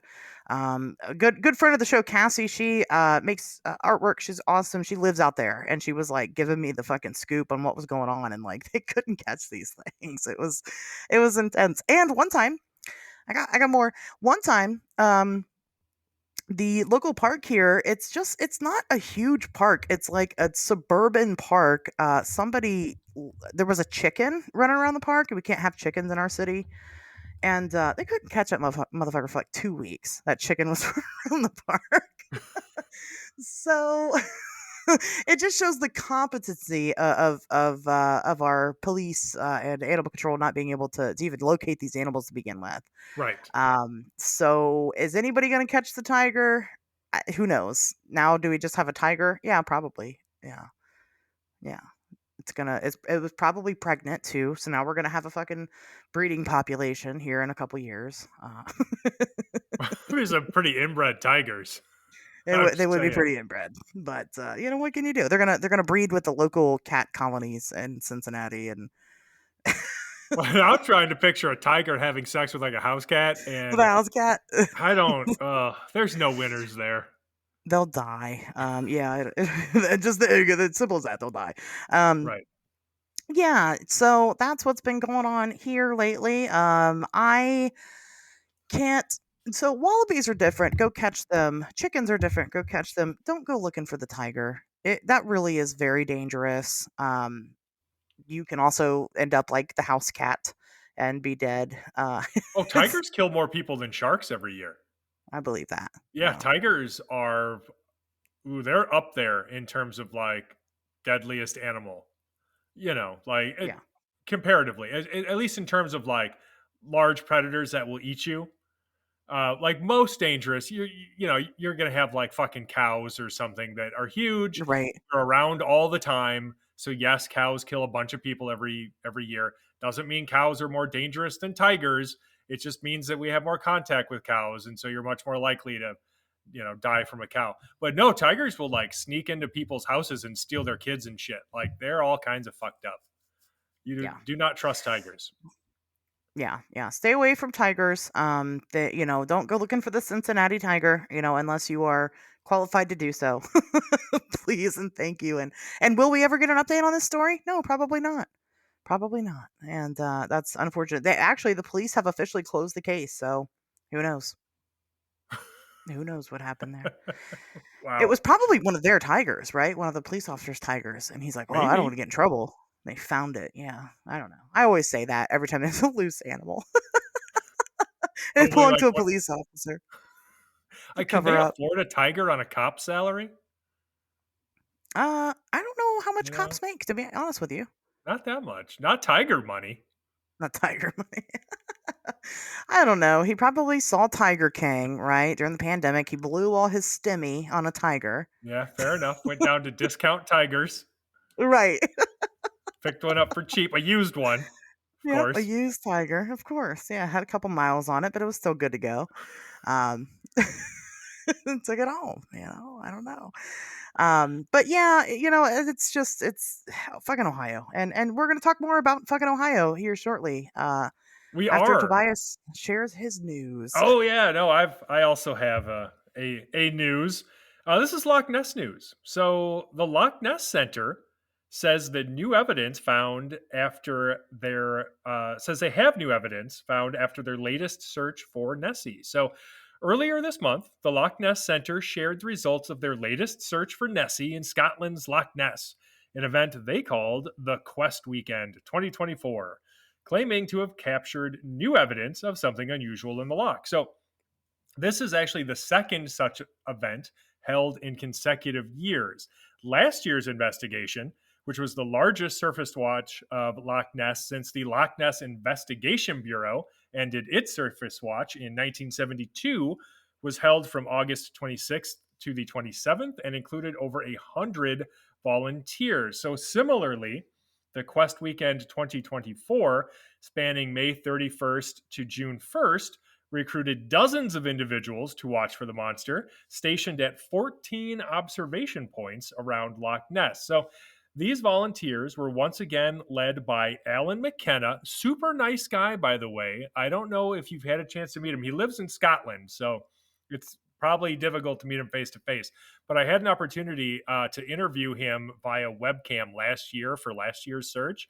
A good friend of the show, Cassie, she makes artwork. She's awesome. She lives out there, and she was like giving me the fucking scoop on what was going on, and like they couldn't catch these things. It was intense. And one time, I got more. One time, the local park here, it's not a huge park. It's like a suburban park. There was a chicken running around the park, and we can't have chickens in our city, and, they couldn't catch that motherfucker for, like, 2 weeks. That chicken was around the park. So, it just shows the competency of our police, and animal control not being able to even locate these animals to begin with. Right. So is anybody gonna catch the tiger? Who knows? Now do we just have a tiger? Yeah, probably. Yeah, yeah. It was probably pregnant too, so now we're gonna have a fucking breeding population here in a couple years. There's some pretty inbred tigers. I'm They just would be saying. pretty inbred, but what can you do? They're gonna breed with the local cat colonies in Cincinnati and Well, I'm trying to picture a tiger having sex with like a house cat, the and house cat. I don't. There's no winners there. They'll die. Yeah, just it's simple as that. They'll die. Um, Right. yeah. So that's what's been going on here lately. I can't. So wallabies are different. Go catch them. Chickens are different. Go catch them. Don't go looking for the tiger. That really is very dangerous. You can also end up like the house cat and be dead. Oh, It's, tigers kill more people than sharks every year. I believe that. Yeah, Yeah. tigers are. Ooh, they're up there in terms of like deadliest animal. Like Yeah. comparatively, at least in terms of like large predators that will eat you. Like most dangerous, you're gonna have like fucking cows or something that are huge. Right. They're around all the time. So yes, cows kill a bunch of people every year. Doesn't mean cows are more dangerous than tigers. It just means that we have more contact with cows, and so you're much more likely to, die from a cow. But no, tigers will like sneak into people's houses and steal their kids and shit. Like they're all kinds of fucked up. You Yeah. do not trust tigers. Yeah, yeah. Stay away from tigers. Don't go looking for the Cincinnati tiger, unless you are qualified to do so. Please and thank you. And will we ever get an update on this story? No, probably not. Probably not. And that's unfortunate. The police have officially closed the case, so who knows? Who knows what happened there? It Wow, was probably one of their tigers, right? One of the police officers' tigers, and he's like, "Well, I don't want maybe. to get in trouble." They found it. Yeah, I don't know. I always say that every time there's a loose animal. It Probably belonged like to a what police officer to can they cover up. afford a tiger on a cop salary? I don't know how much You know, cops make, to be honest with you. not that much. Not tiger money. Not Tiger money. I don't know. He probably saw Tiger King, right? During the pandemic, he blew all his stimmy on a tiger. Yeah, fair enough. Went down to discount tigers, Right. picked one up for cheap, a used one, of Yep, a course. used tiger, of course. Yeah, had a couple miles on it, but it was still good to go. Um, took it home. I don't know. But yeah, it's fucking Ohio, and we're gonna talk more about fucking Ohio here shortly. We After are. Tobias shares his news. Oh yeah, no, I also have a news. This is Loch Ness news. So the Loch Ness Center says that new evidence found after their says they have new evidence found after their latest search for Nessie. So earlier this month, the Loch Ness Center shared the results of their latest search for Nessie in Scotland's Loch Ness, an event they called the Quest Weekend 2024, claiming to have captured new evidence of something unusual in the loch. So, this is actually the second such event held in consecutive years. Last year's investigation, which was the largest surface watch of Loch Ness since the Loch Ness Investigation Bureau ended its surface watch in 1972, was held from August 26th to the 27th and included over 100 volunteers. So, similarly, the Quest Weekend 2024, spanning May 31st to June 1st, recruited dozens of individuals to watch for the monster, stationed at 14 observation points around Loch Ness. So, these volunteers were once again led by Alan McKenna, super nice guy, by the way. I don't know if you've had a chance to meet him. He lives in Scotland, so it's probably difficult to meet him face to face. But I had an opportunity to interview him via webcam last year for last year's search.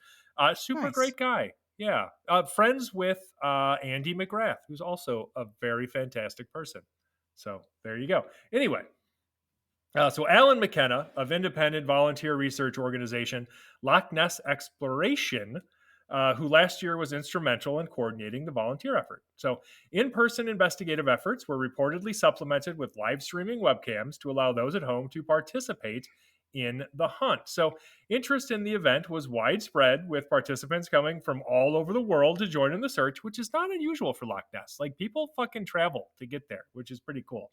Super Nice. great guy. Yeah. Friends with Andy McGrath, who's also a very fantastic person. So there you go. Anyway, so Alan McKenna of independent volunteer research organization Loch Ness Exploration, who last year was instrumental in coordinating the volunteer effort. So in-person investigative efforts were reportedly supplemented with live streaming webcams to allow those at home to participate in the hunt. So interest in the event was widespread, with participants coming from all over the world to join in the search, which is not unusual for Loch Ness. Like, people fucking travel to get there, which is pretty cool.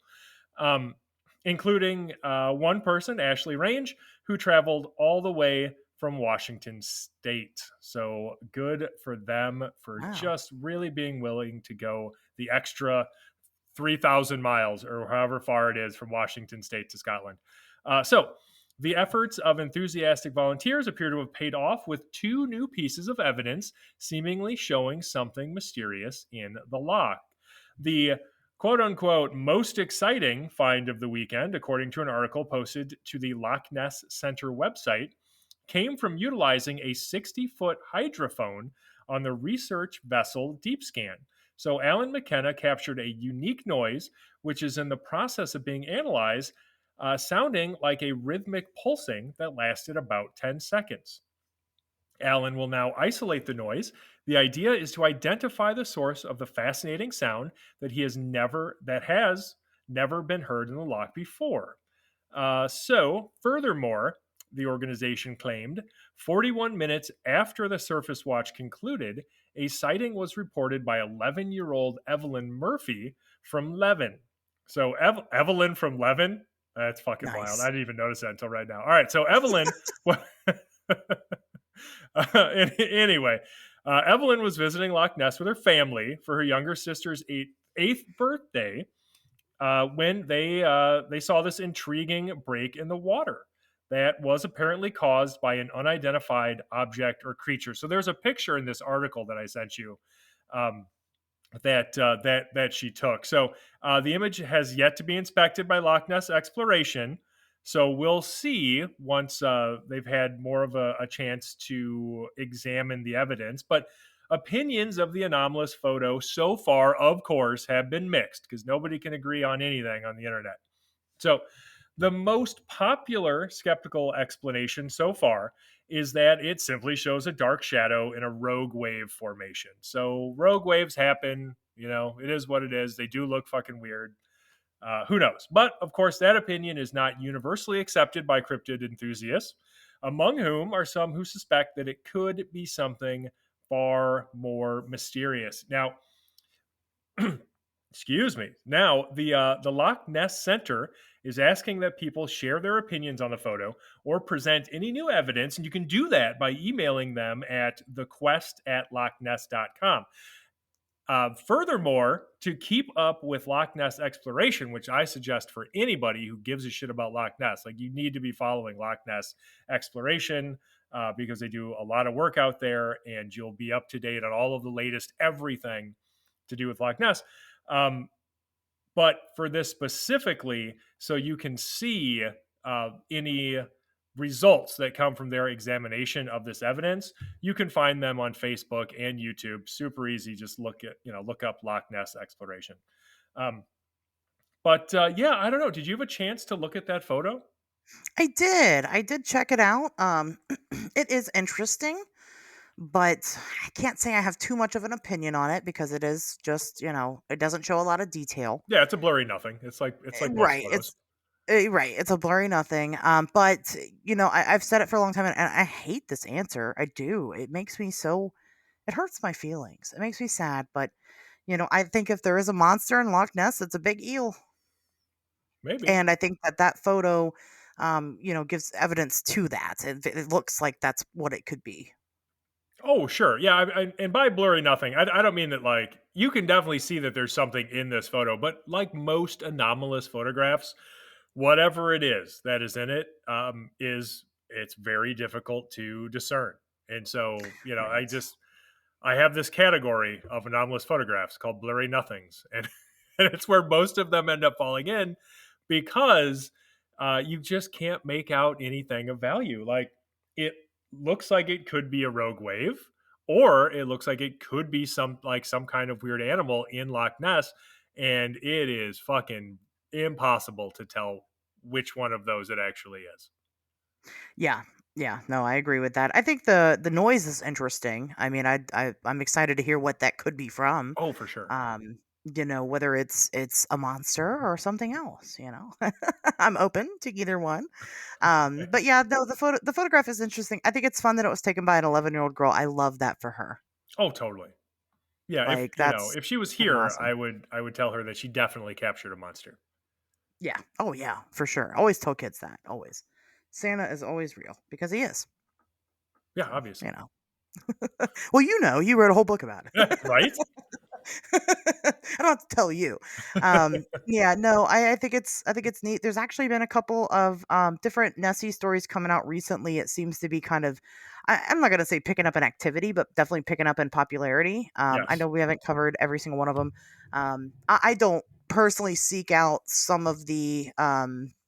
Um, Including one person, Ashley Range, who traveled all the way from Washington State. So good for them for Wow. just really being willing to go the extra 3,000 miles or however far it is from Washington State to Scotland. So the efforts of enthusiastic volunteers appear to have paid off, with two new pieces of evidence seemingly showing something mysterious in the loch. The quote unquote most exciting find of the weekend, according to an article posted to the Loch Ness Center website, came from utilizing a 60-foot hydrophone on the research vessel Deep Scan. So Alan McKenna captured a unique noise, which is in the process of being analyzed, sounding like a rhythmic pulsing that lasted about 10 seconds. Alan will now isolate the noise. The idea is to identify the source of the fascinating sound that has never been heard in the loch before. Furthermore, the organization claimed 41 minutes after the surface watch concluded, a sighting was reported by 11-year-old Evelyn Murphy from Leven. So, Evelyn from Leven? That's fucking wild. I Nice. didn't even notice that until right now. All right. So, Evelyn. Anyway, Evelyn was visiting Loch Ness with her family for her younger sister's eighth birthday when they saw this intriguing break in the water that was apparently caused by an unidentified object or creature. So there's a picture in this article that I sent you, um, that she took. So the image has yet to be inspected by Loch Ness Exploration. So we'll see once they've had more of a chance to examine the evidence. But opinions of the anomalous photo so far, of course, have been mixed, because nobody can agree on anything on the internet. So the most popular skeptical explanation so far is that it simply shows a dark shadow in a rogue wave formation. So rogue waves happen, it is what it is. They do look fucking weird. Who knows? But of course, that opinion is not universally accepted by cryptid enthusiasts, among whom are some who suspect that it could be something far more mysterious. Now, excuse me. Now, the Loch Ness Center is asking that people share their opinions on the photo or present any new evidence, and you can do that by emailing them at thequest@lochness.com. Furthermore, to keep up with Loch Ness exploration, which I suggest for anybody who gives a shit about Loch Ness, like, you need to be following Loch Ness exploration because they do a lot of work out there, and you'll be up to date on all of the latest everything to do with Loch Ness. Um, but for this specifically, so you can see any results that come from their examination of this evidence, you can find them on Facebook and YouTube. Super easy. Just look up Loch Ness exploration. Um, but yeah, I don't know. Did you have a chance to look at that photo? I did. I did check it out. It is interesting, but I can't say I have too much of an opinion on it because it is just, it doesn't show a lot of detail. Yeah, it's a blurry nothing. It's like most Right. photos. Right. It's a blurry nothing. But I've said it for a long time, and I hate this answer. I do. It makes me so. It hurts my feelings. It makes me sad. But I think if there is a monster in Loch Ness, it's a big eel. Maybe. And I think that that photo, gives evidence to that. It looks like that's what it could be. Oh, sure. Yeah, and by blurry nothing, I don't mean that, like, you can definitely see that there's something in this photo, but like most anomalous photographs, whatever it is that is in it, is it's very difficult to discern. And so, Right. I have this category of anomalous photographs called blurry nothings, and, and it's where most of them end up falling in because you just can't make out anything of value. Like, it looks like it could be a rogue wave, or it looks like it could be some kind of weird animal in Loch Ness, and it is fucking impossible to tell which one of those it actually is. Yeah. Yeah. No, I agree with that. I think the noise is interesting. I mean, I'm excited to hear what that could be from. Oh, for sure. Um, whether it's a monster or something else. I'm open to either one. But yeah, no, the photograph is interesting. I think it's fun that it was taken by an 11-year-old girl. I love that for her. Oh, totally. Yeah, if Like that's if she was fucking here, awesome. I would tell her that she definitely captured a monster. Yeah. Oh yeah, for sure. Always tell kids that. Always. Santa is always real because he is. Yeah, So, obviously. you know. Well, you wrote a whole book about it. Right? I don't have to tell you. Yeah, no, I think it's neat. There's actually been a couple of different Nessie stories coming out recently. It seems to be kind of, I'm not gonna say picking up in activity, but definitely picking up in popularity. I Yes. know we haven't covered every single one of them. I don't personally seek out some of the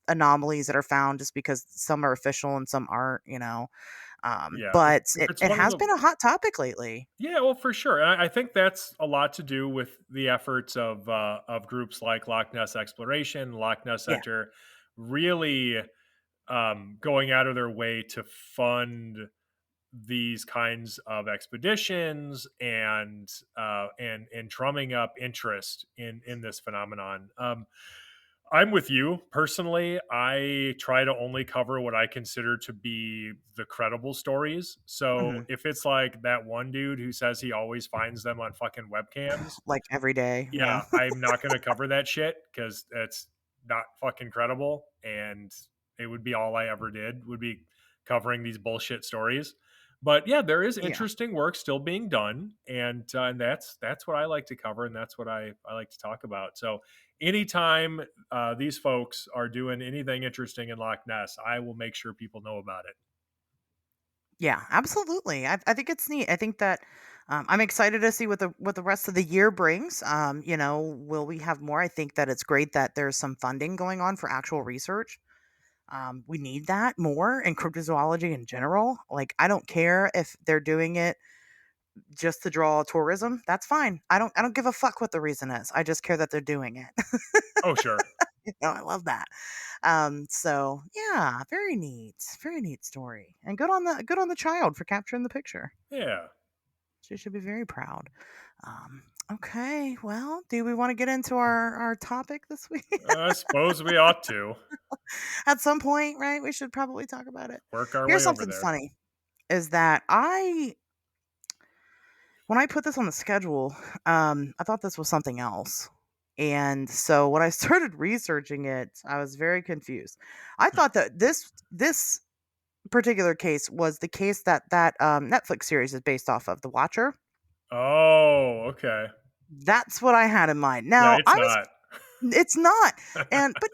anomalies that are found just because some are official and some aren't. Yeah, But if it, it's it one of has the been a hot topic lately. Yeah, well, for sure, and I think that's a lot to do with the efforts of groups like Loch Ness Exploration, Loch Ness Yeah. Center, really, going out of their way to fund these kinds of expeditions and drumming up interest in this phenomenon. I'm with you personally. I try to only cover what I consider to be the credible stories. So Mhm. if it's like that one dude who says he always finds them on fucking webcams, Like every day. Yeah. yeah, I'm not going to cover that shit because that's not fucking credible. And it would be all I ever did would be covering these bullshit stories. But yeah, there is Yeah. interesting work still being done, and that's what I like to cover, and that's what I like to talk about. So anytime these folks are doing anything interesting in Loch Ness, I will make sure people know about it. Yeah, absolutely. I think it's neat. I think that I'm excited to see what the rest of the year brings. Will we have more? I think that it's great that there's some funding going on for actual research. We need that more in cryptozoology in general. Like, I don't care if they're doing it just to draw tourism. That's fine. I don't give a fuck what the reason is. I just care that they're doing it. Oh sure, I love that. So yeah, very neat story, and good on the child for capturing the picture. yeah. She should be very proud. Okay, well, do we want to get into our topic this week? I suppose we ought to At some point, right? We should probably talk about it. work our Here's way over something there. funny: is that when I put this on the schedule, I thought this was something else. And so when I started researching it, I was very confused. I thought that this particular case was the case that Netflix series is based off of, The Watcher. Oh, okay. That's what I had in mind. Yeah, Now, it's not. it's not. But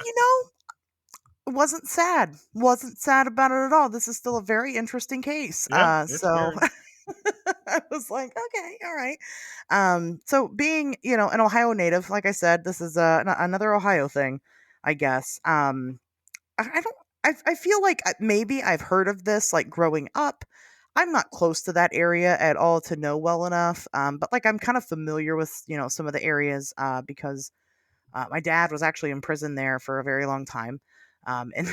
it wasn't sad. Wasn't sad about it at all. This is still a very interesting case. Yeah, it's So weird. I was like, okay, all right. So being, an Ohio native, like I said, this is another Ohio thing, I guess. I don't. I feel like maybe I've heard of this like growing up. I'm not close to that area at all to know well enough. But like I'm kind of familiar with some of the areas because my dad was actually in prison there for a very long time. And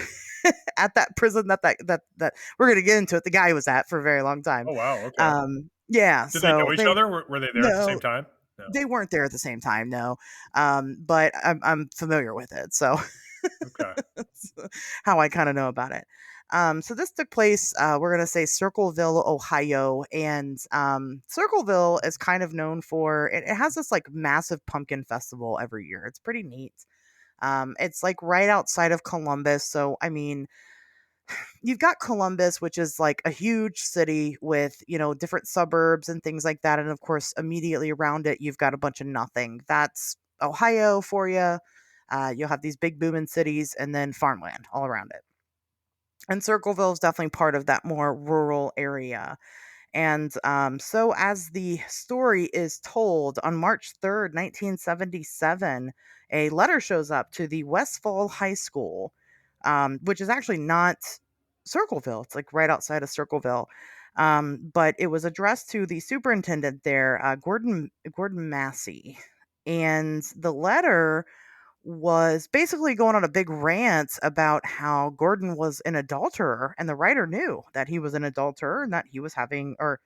at that prison that we're gonna get into it, the guy was at for a very long time. Oh wow, okay. Yeah. Did they know So each they other? Were they there at the same no, time? No. they weren't there at the same time. No, but I'm familiar with it. So Okay. that's how I kind of know about it. So this took place, we're going to say Circleville, Ohio. And Circleville is kind of known for, it has this like massive pumpkin festival every year. It's pretty neat. It's like right outside of Columbus. So, I mean, you've got Columbus, which is like a huge city with, different suburbs and things like that. And of course, immediately around it, you've got a bunch of nothing. That's Ohio for you. You'll have these big booming cities and then farmland all around it. And Circleville is definitely part of that more rural area. And so, as the story is told, on March 3rd, 1977, a letter shows up to the Westfall High School, which is actually not Circleville. It's like right outside of Circleville. But it was addressed to the superintendent there, Gordon Massey. And the letter was basically going on a big rant about how Gordon was an adulterer, and the writer knew that he was an adulterer and that he was having, or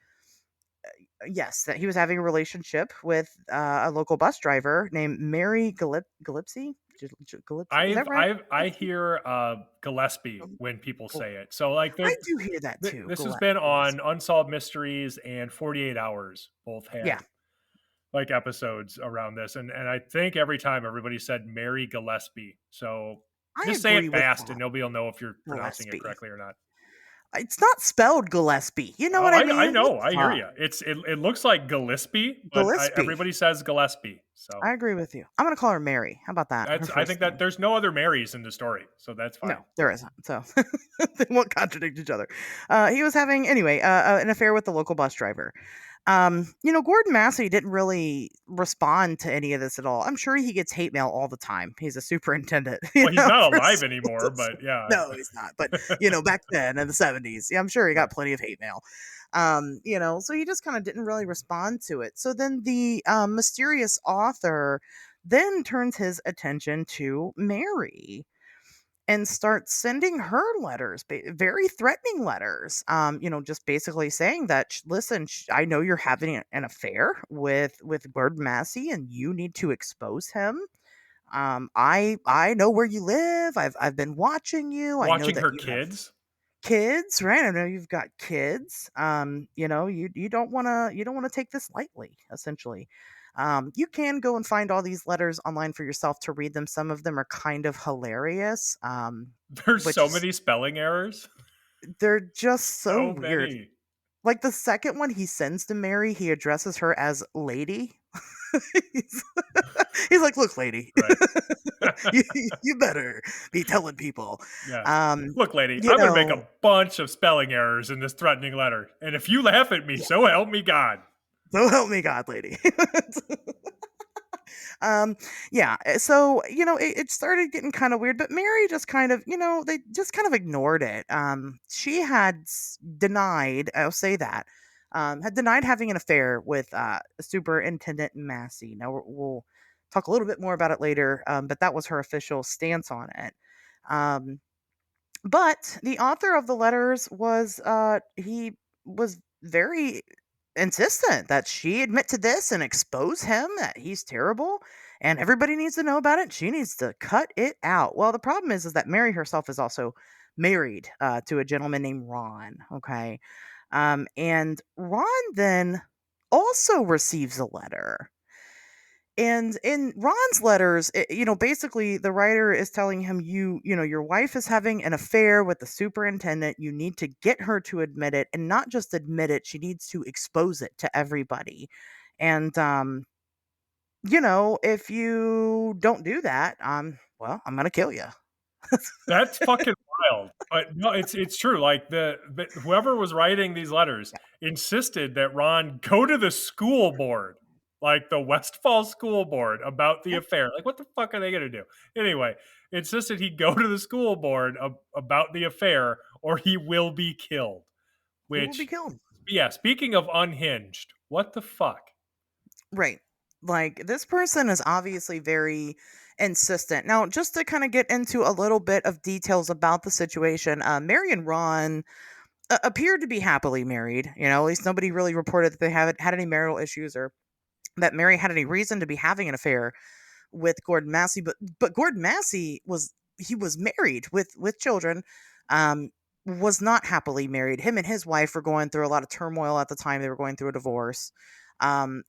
yes, that he was having a relationship with a local bus driver named Mary Gillespie. Gillespie, is that right? I hear Gillespie Um, when people Gil- say it. So like I do hear that too. this has been Gillespie. on Unsolved Mysteries and 48 Hours. Both Yeah, had like episodes around this, and I think every time everybody said Mary Gillespie. So I just say it agree with fast, and that. nobody will know if you're pronouncing it Gillespie. correctly or not. It's not spelled Gillespie. You know Oh, what I I mean? What know, the I hear fuck? you. It looks like Gillespie, but Gillespie. everybody says Gillespie. So I agree with you. I'm gonna call her Mary. How about that? Her that's I first think that name. there's no other Marys in the story, so that's No, fine. there isn't. So they won't contradict each other. He was having anyway an affair with the local bus driver. Gordon Massey didn't really respond to any of this at all. I'm sure he gets hate mail all the time. He's a superintendent, Well, he's not for alive anymore, schools. but yeah. No, he's not. But back then in the 70s, yeah, I'm sure he Yeah. got plenty of hate mail. So he just kind of didn't really respond to it. So then the mysterious author then turns his attention to Mary and start sending her letters, very threatening letters. Just basically saying that, listen, I know you're having an affair with Gordon Massey, and you need to expose him. I know where you live. I've been watching you. I know Watching that her you have kids? kids, right? I know you've got kids. You don't want to take this lightly, essentially. You can go and find all these letters online for yourself to read them. Some of them are kind of hilarious. There's Which so is many spelling errors. they're just so So weird. many. Like the second one he sends to Mary, he addresses her as lady. he's, he's like, look, lady, Right. you, you better be telling people. Yeah. Um, Look, lady, you I'm gonna make know, a bunch of spelling errors in this threatening letter. And if you laugh at me, yeah, so help me God. so help me God, lady. um, yeah, so it started getting kind of weird, but Mary just kind of, they just kind of ignored it. She had denied, I'll say that, had denied having an affair with Superintendent Massey. Now we'll talk a little bit more about it later, but that was her official stance on it. Um, but the author of the letters he was very insistent that she admit to this and expose him, that he's terrible and everybody needs to know about it. She needs to cut it out. Well, the problem is that Mary herself is also married to a gentleman named Ron. Okay. And Ron then also receives a letter, and in Ron's letters, basically the writer is telling him, your wife is having an affair with the superintendent. You need to get her to admit it, and not just admit it, she needs to expose it to everybody. And if you don't do that, well, I'm gonna kill you. That's fucking wild. But no, it's true. Like the whoever was writing these letters insisted that Ron go to the school board, like the Westfall school board, about the Yeah, affair. Like, what the fuck are they gonna do? Anyway, insisted he go to the school board about the affair, or he will be killed. he will be Which, killed. yeah. Speaking of unhinged, what the fuck? Right. Like this person is obviously very insistent. Now, just to kind of get into a little bit of details about the situation, Mary and Ron appeared to be happily married. At least nobody really reported that they haven't had any marital issues or that Mary had any reason to be having an affair with Gordon Massey. But Gordon Massey was married with children. Um, was not happily married. Him and his wife were going through a lot of turmoil at the time. They were going through a divorce.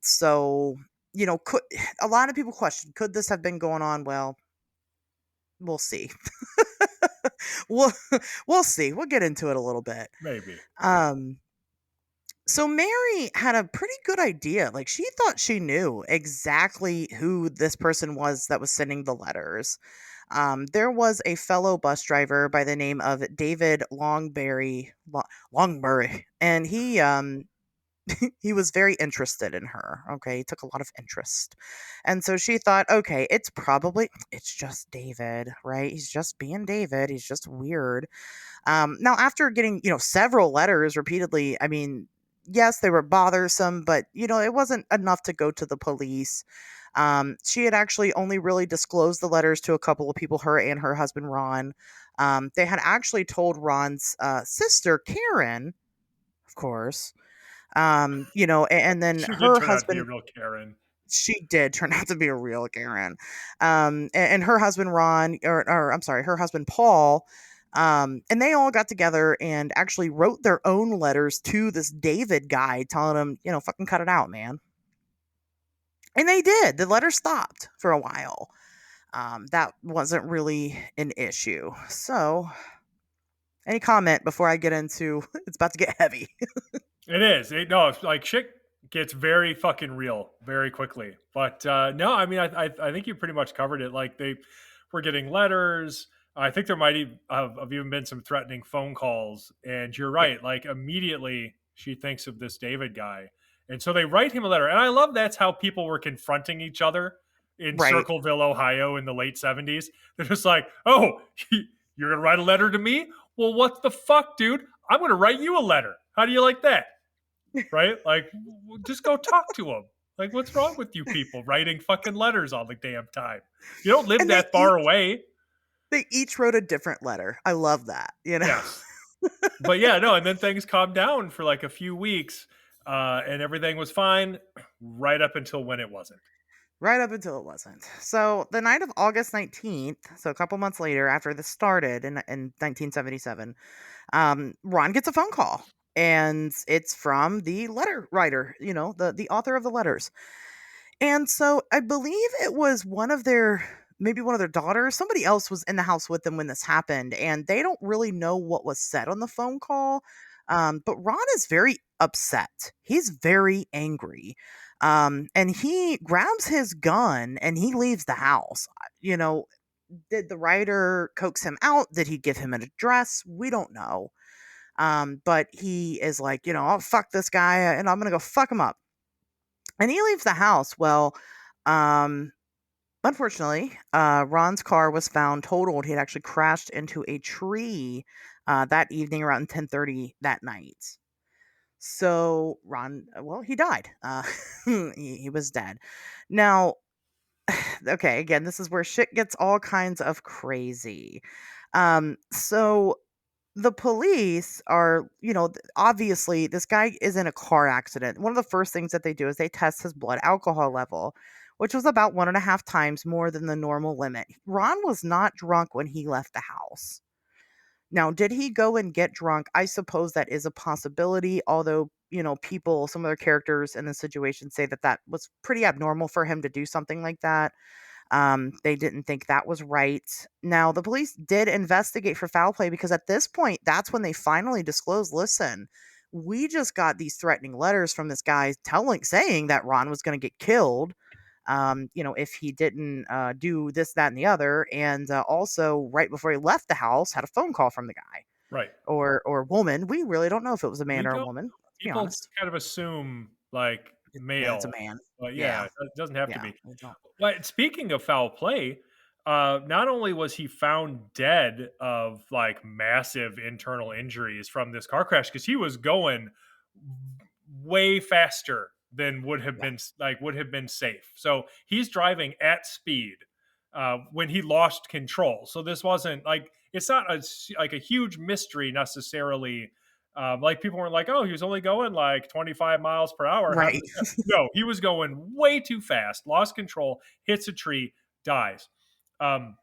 So could a lot of people question, could this have been going on? Well, we'll see. we'll we'll see. We'll get into it a little bit. Maybe. Um, so Mary had a pretty good idea. Like she thought she knew exactly who this person was that was sending the letters. There was a fellow bus driver by the name of David Longbury, and he was very interested in her. Okay, he took a lot of interest, and so she thought, okay, it's just David, right? He's just being David. He's just weird. Now, after getting, several letters repeatedly, I mean, yes, they were bothersome, but, it wasn't enough to go to the police. She had actually only really disclosed the letters to a couple of people, her and her husband, Ron. They had actually told Ron's sister, Karen, of course, and then She did her turn out to be a husband, real Karen. she did turn out to be a real Karen. And her husband Ron, or I'm sorry, her husband Paul, and they all got together and actually wrote their own letters to this David guy, telling him, fucking cut it out, man. And they did. The letter stopped for a while. That wasn't really an issue. So, any comment before I get into it's about to get heavy? It is. No, it's like shit gets very fucking real very quickly. But no, I mean, I think you pretty much covered it. Like they were getting letters. I think there might have even been some threatening phone calls. And you're Yeah, right. Like immediately she thinks of this David guy. And so they write him a letter. And I love that's how people were confronting each other in right. Circleville, Ohio in the late 70s. They're just like, oh, you're going to write a letter to me? Well, what the fuck, dude? I'm going to write you a letter. How do you like that? Right? Like, just go talk to them. Like, what's wrong with you people writing fucking letters all the damn time? You don't live And they that far each away. they each wrote a different letter. I love that, Yes. But yeah, no, and then things calmed down for like a few weeks, and everything was fine right up until when it wasn't. Right up until it wasn't. So the night of August 19th, so a couple months later after this started in 1977, Ron gets a phone call. And it's from the letter writer, the author of the letters. And so I believe it was maybe one of their daughters. Somebody else was in the house with them when this happened, and they don't really know what was said on the phone call. But Ron is very upset. He's very angry. And he grabs his gun and he leaves the house. Did the writer coax him out? Did he give him an address? We don't know. But he is like, I'll fuck this guy and I'm going to go fuck him up. And he leaves the house. Well, um, unfortunately, Ron's car was found totaled. He had actually crashed into a tree that evening around 10:30 that night. So Ron, well, he died. He was dead. Now, okay, again, this is where shit gets all kinds of crazy. So the police are, obviously this guy is in a car accident. One of the first things that they do is they test his blood alcohol level, which was about 1.5 times more than the normal limit. Ron was not drunk when he left the house. Now, did he go and get drunk? I suppose that is a possibility, although, people, some other characters in the situation say that that was pretty abnormal for him to do something like that. They didn't think that was right. Now, the police did investigate for foul play because at this point, that's when they finally disclosed, listen, we just got these threatening letters from this guy saying that Ron was going to get killed. If he didn't do this, that, and the other, and also right before he left the house, had a phone call from the guy Right. or woman. We really don't know if it was a man We or a don't, woman. Let's be people honest. just kind of assume like It's a male, man. but yeah, Yeah, it doesn't have to yeah. be. We don't. But speaking of foul play, not only was he found dead of like massive internal injuries from this car crash, because he was going way faster than Yeah, would have been safe. So he's driving at speed when he lost control. So this wasn't like it's not like a huge mystery necessarily. Like people weren't like, oh, he was only going like 25 miles per hour. How did right. this happen? No, he was going way too fast, lost control, hits a tree, dies. Um,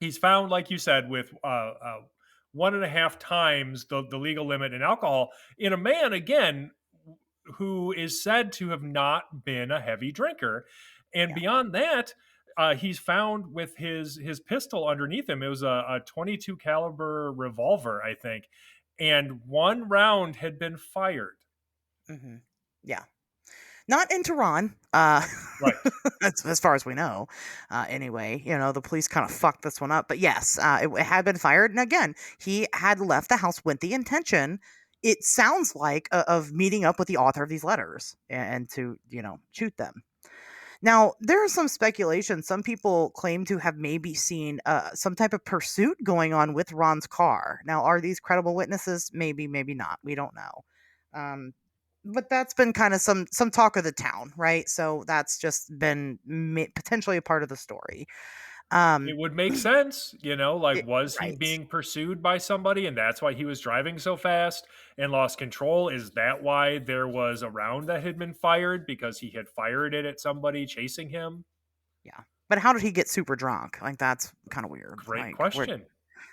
he's found, like you said, with 1.5 times the legal limit in alcohol in a man again who is said to have not been a heavy drinker. And Yeah, beyond that, he's found with his pistol underneath him. It was a 22 caliber revolver, I think, and one round had been fired. Hmm. Yeah. Not in Tehran, Right. as far as we know. Anyway, the police kind of fucked this one up. But yes, it had been fired. And again, he had left the house with the intention, it sounds like, of meeting up with the author of these letters and to, shoot them. Now, there is some speculation. Some people claim to have maybe seen some type of pursuit going on with Ron's car. Now, are these credible witnesses? Maybe, maybe not. We don't know. Um, but that's been kind of some talk of the town, right? So that's just been potentially a part of the story. It Um, would make sense, like, it, was he right? being pursued by somebody and that's why he was driving so fast and lost control? Is that why there was a round that had been fired because he had fired it at somebody chasing him? Yeah. But how did he get super drunk? Like that's kind of weird. Great Like question. where did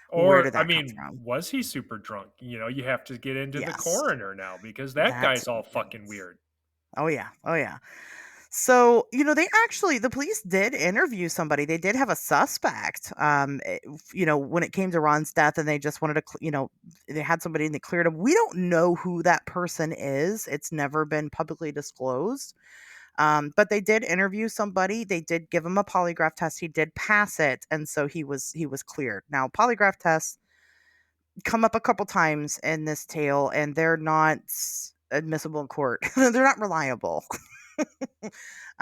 Or, I that come mean, from? was he super drunk? You have to get into the Yes, coroner now because that that's guy's all fucking weird. oh yeah, oh yeah. So, the police did interview somebody. They did have a suspect, when it came to Ron's death, and they just wanted to, they had somebody and they cleared him. We don't know who that person is. It's never been publicly disclosed. But they did interview somebody. They did give him a polygraph test. He did pass it, and so he was cleared. Now, polygraph tests come up a couple times in this tale, and they're not admissible in court. They're not reliable.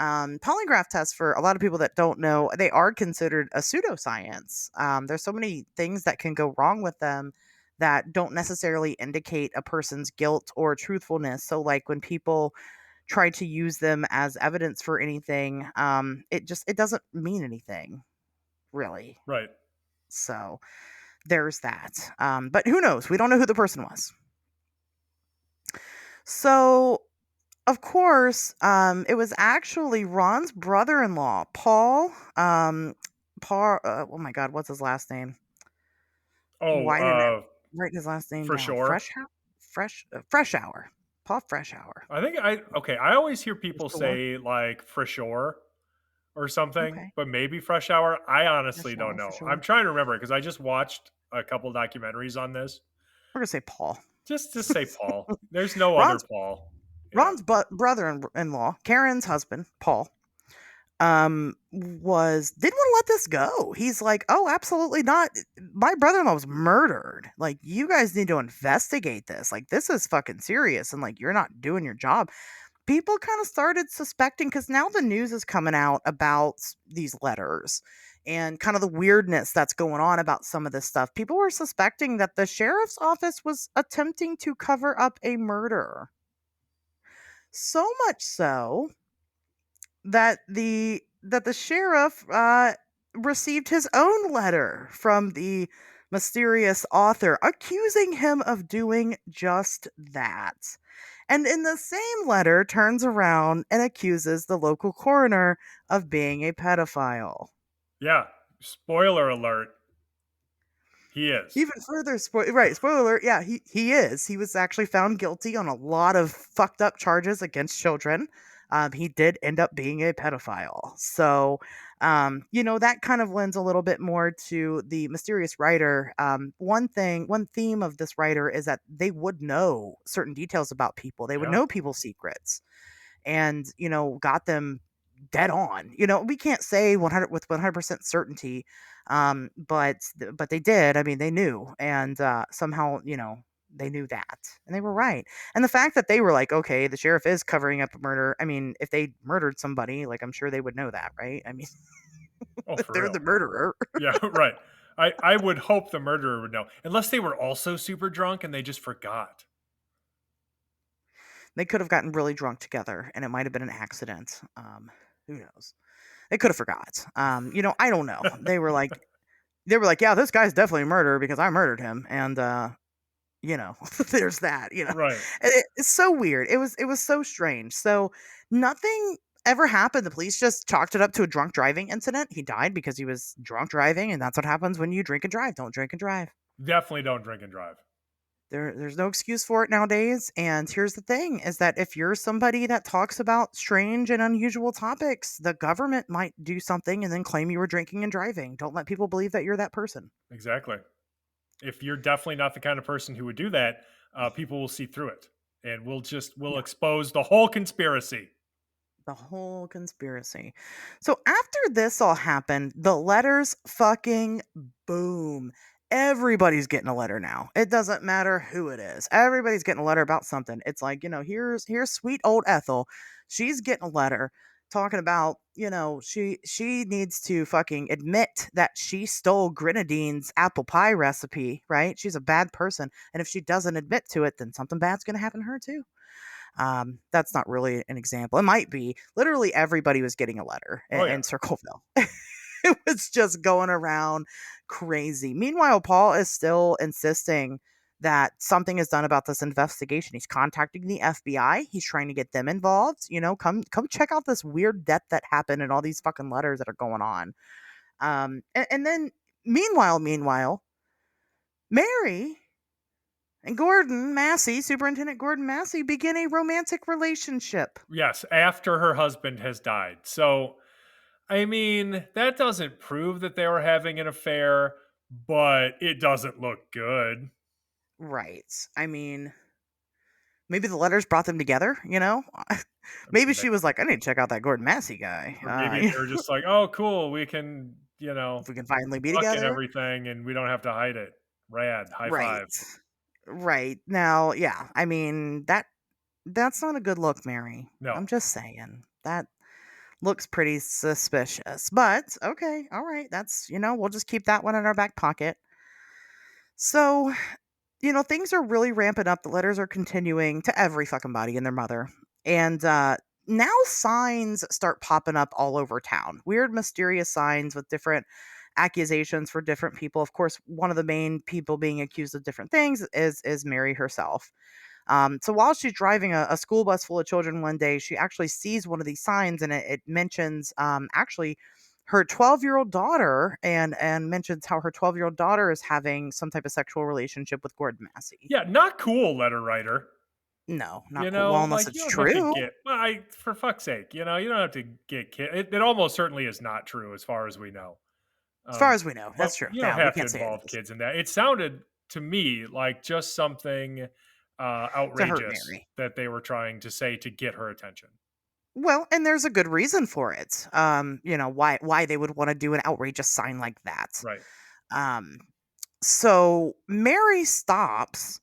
Polygraph tests, for a lot of people that don't know, they are considered a pseudoscience. There's so many things that can go wrong with them that don't necessarily indicate a person's guilt or truthfulness. So, like when people try to use them as evidence for anything, it doesn't mean anything really. Right. So there's that. But who knows? We don't know who the person was. So of course, it was actually Ron's brother-in-law, Paul. Paul. Oh my God, what's his last name? Oh, Why didn't I write his last name for down? sure. Fresh Hour. Paul Fresh Hour. I always hear Is people the one. say like for sure or something, Okay, but maybe Fresh Hour. I honestly Fresh don't Hour for know. I'm sure. trying to remember because I just watched a couple documentaries on this. We're gonna say Paul. Just to say Paul. There's no other Ron's Paul. Yeah. Ron's brother-in-law, Karen's husband, Paul. Was didn't want to let this go. He's like, "Oh, absolutely not. My brother-in-law was murdered. Like, you guys need to investigate this. Like, this is fucking serious, and like you're not doing your job." People kind of started suspecting, cuz now the news is coming out about these letters and kind of the weirdness that's going on about some of this stuff. People were suspecting that the sheriff's office was attempting to cover up a murder. So much so that the sheriff received his own letter from the mysterious author accusing him of doing just that. And in the same letter turns around and accuses the local coroner of being a pedophile. Yeah. Spoiler alert. He is. Even further, spoiler alert, yeah, he is. He was actually found guilty on a lot of fucked up charges against children. He did end up being a pedophile. So, that kind of lends a little bit more to the mysterious writer. One theme of this writer is that they would know certain details about people. They would Yeah. know people's secrets and, got them dead on. We can't say 100 with 100% certainty, but they did. I mean, they knew, and somehow, they knew that, and they were right. And the fact that they were like, okay, the sheriff is covering up a murder. I mean, if they murdered somebody, like I'm sure they would know that, right? I mean, Oh, if for they're the real. murderer, Yeah, right. I would hope the murderer would know. Unless they were also super drunk and they just forgot. they could have gotten really drunk together, and it might have been an accident. Who knows? They could have forgot. I don't know. They were like, yeah, this guy's definitely a murderer because I murdered him, and there's that. Right. It's so weird. It was so strange. So nothing ever happened. The police just chalked it up to a drunk driving incident. He died because he was drunk driving, and that's what happens when you drink and drive. Don't drink and drive. Definitely don't drink and drive. There's no excuse for it nowadays. And here's the thing is that if you're somebody that talks about strange and unusual topics, the government might do something and then claim you were drinking and driving. Don't let people believe that you're that person. Exactly. If you're definitely not the kind of person who would do that, people will see through it, and we'll Yeah. expose the whole conspiracy. The whole conspiracy. So after this all happened, the letters fucking boom. Everybody's getting a letter now. It doesn't matter who it is. Everybody's getting a letter about something. It's like, here's sweet old Ethel. She's getting a letter talking about, she needs to fucking admit that she stole Grenadine's apple pie recipe, right? She's a bad person. And if she doesn't admit to it, then something bad's going to happen to her too. That's not really an example. It might be. Literally everybody was getting a letter Oh in yeah. Circleville. It was just going around crazy. Meanwhile, Paul is still insisting that something is done about this investigation. He's contacting the FBI. He's trying to get them involved. Come check out this weird death that happened and all these fucking letters that are going on. And then meanwhile, Mary and Gordon Massey, Superintendent Gordon Massey, begin a romantic relationship. Yes, after her husband has died. So, I mean, that doesn't prove that they were having an affair, but it doesn't look good. Right. I mean, maybe the letters brought them together, Or Maybe she was like, I need to check out that Gordon Massey guy. maybe they were just like, "Oh, cool, we can, If we can finally be fuck and together. everything, and we don't have to hide it." Rad, high Right. five. Right. Now, yeah, I mean, that's not a good look, Mary. No, I'm just saying. That looks pretty suspicious. But okay, all right. We'll just keep that one in our back pocket. So, things are really ramping up. The letters are continuing to every fucking body and their mother. And now signs start popping up all over town. Weird, mysterious signs with different accusations for different people. Of course, one of the main people being accused of different things is Mary herself. So while she's driving a school bus full of children one day, she actually sees one of these signs, and it mentions actually her 12-year-old daughter, and mentions how her 12-year-old daughter is having some type of sexual relationship with Gordon Massey. yeah, not cool, letter writer. No, not cool. Well, unless Like it's you don't have to true. get. Well, for fuck's sake, you don't have to get kid. It almost certainly is not true, as far as we know. As far Um, as we know, but that's true. you don't Yeah, we have to can't say it involve is kids in that. It sounded to me like just something to hurt outrageous Mary. that they were trying to say to get her attention. Well, and there's a good reason for it. Why they would want to do an outrageous sign like that. Right. Um, so Mary stops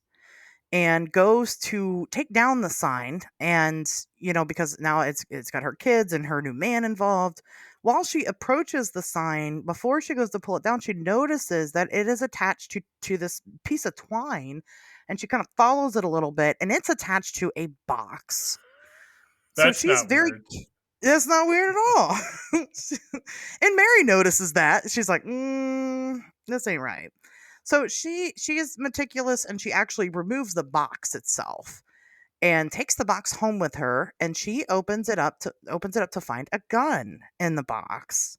and goes to take down the sign, and because now it's got her kids and her new man involved. While she approaches the sign, before she goes to pull it down, she notices that it is attached to this piece of twine, and she kind of follows it a little bit, and it's attached to a box. So That's she's not very weird. that's not weird at all. And Mary notices that. She's like, this ain't right. So she is meticulous, and she actually removes the box itself and takes the box home with her, and she opens it up to find a gun in the box.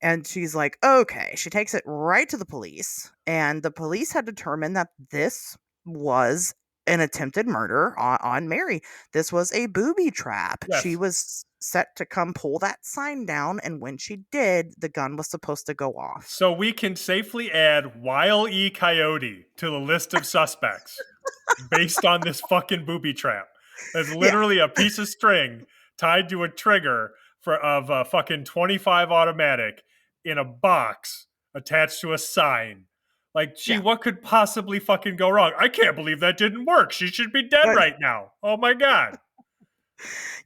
And she's like, okay. She takes it right to the police, and the police had determined that this was an attempted murder on Mary. This was a booby trap. She Yes. was set to come pull that sign down, and when she did, the gun was supposed to go off. So we can safely add Wile E. Coyote to the list of suspects based on this fucking booby trap. That's Yeah, literally a piece of string tied to a trigger of a fucking 25 automatic in a box attached to a sign. Like, gee, yeah. what could possibly fucking go wrong? I can't believe that didn't work. She should be dead right now. Oh my god.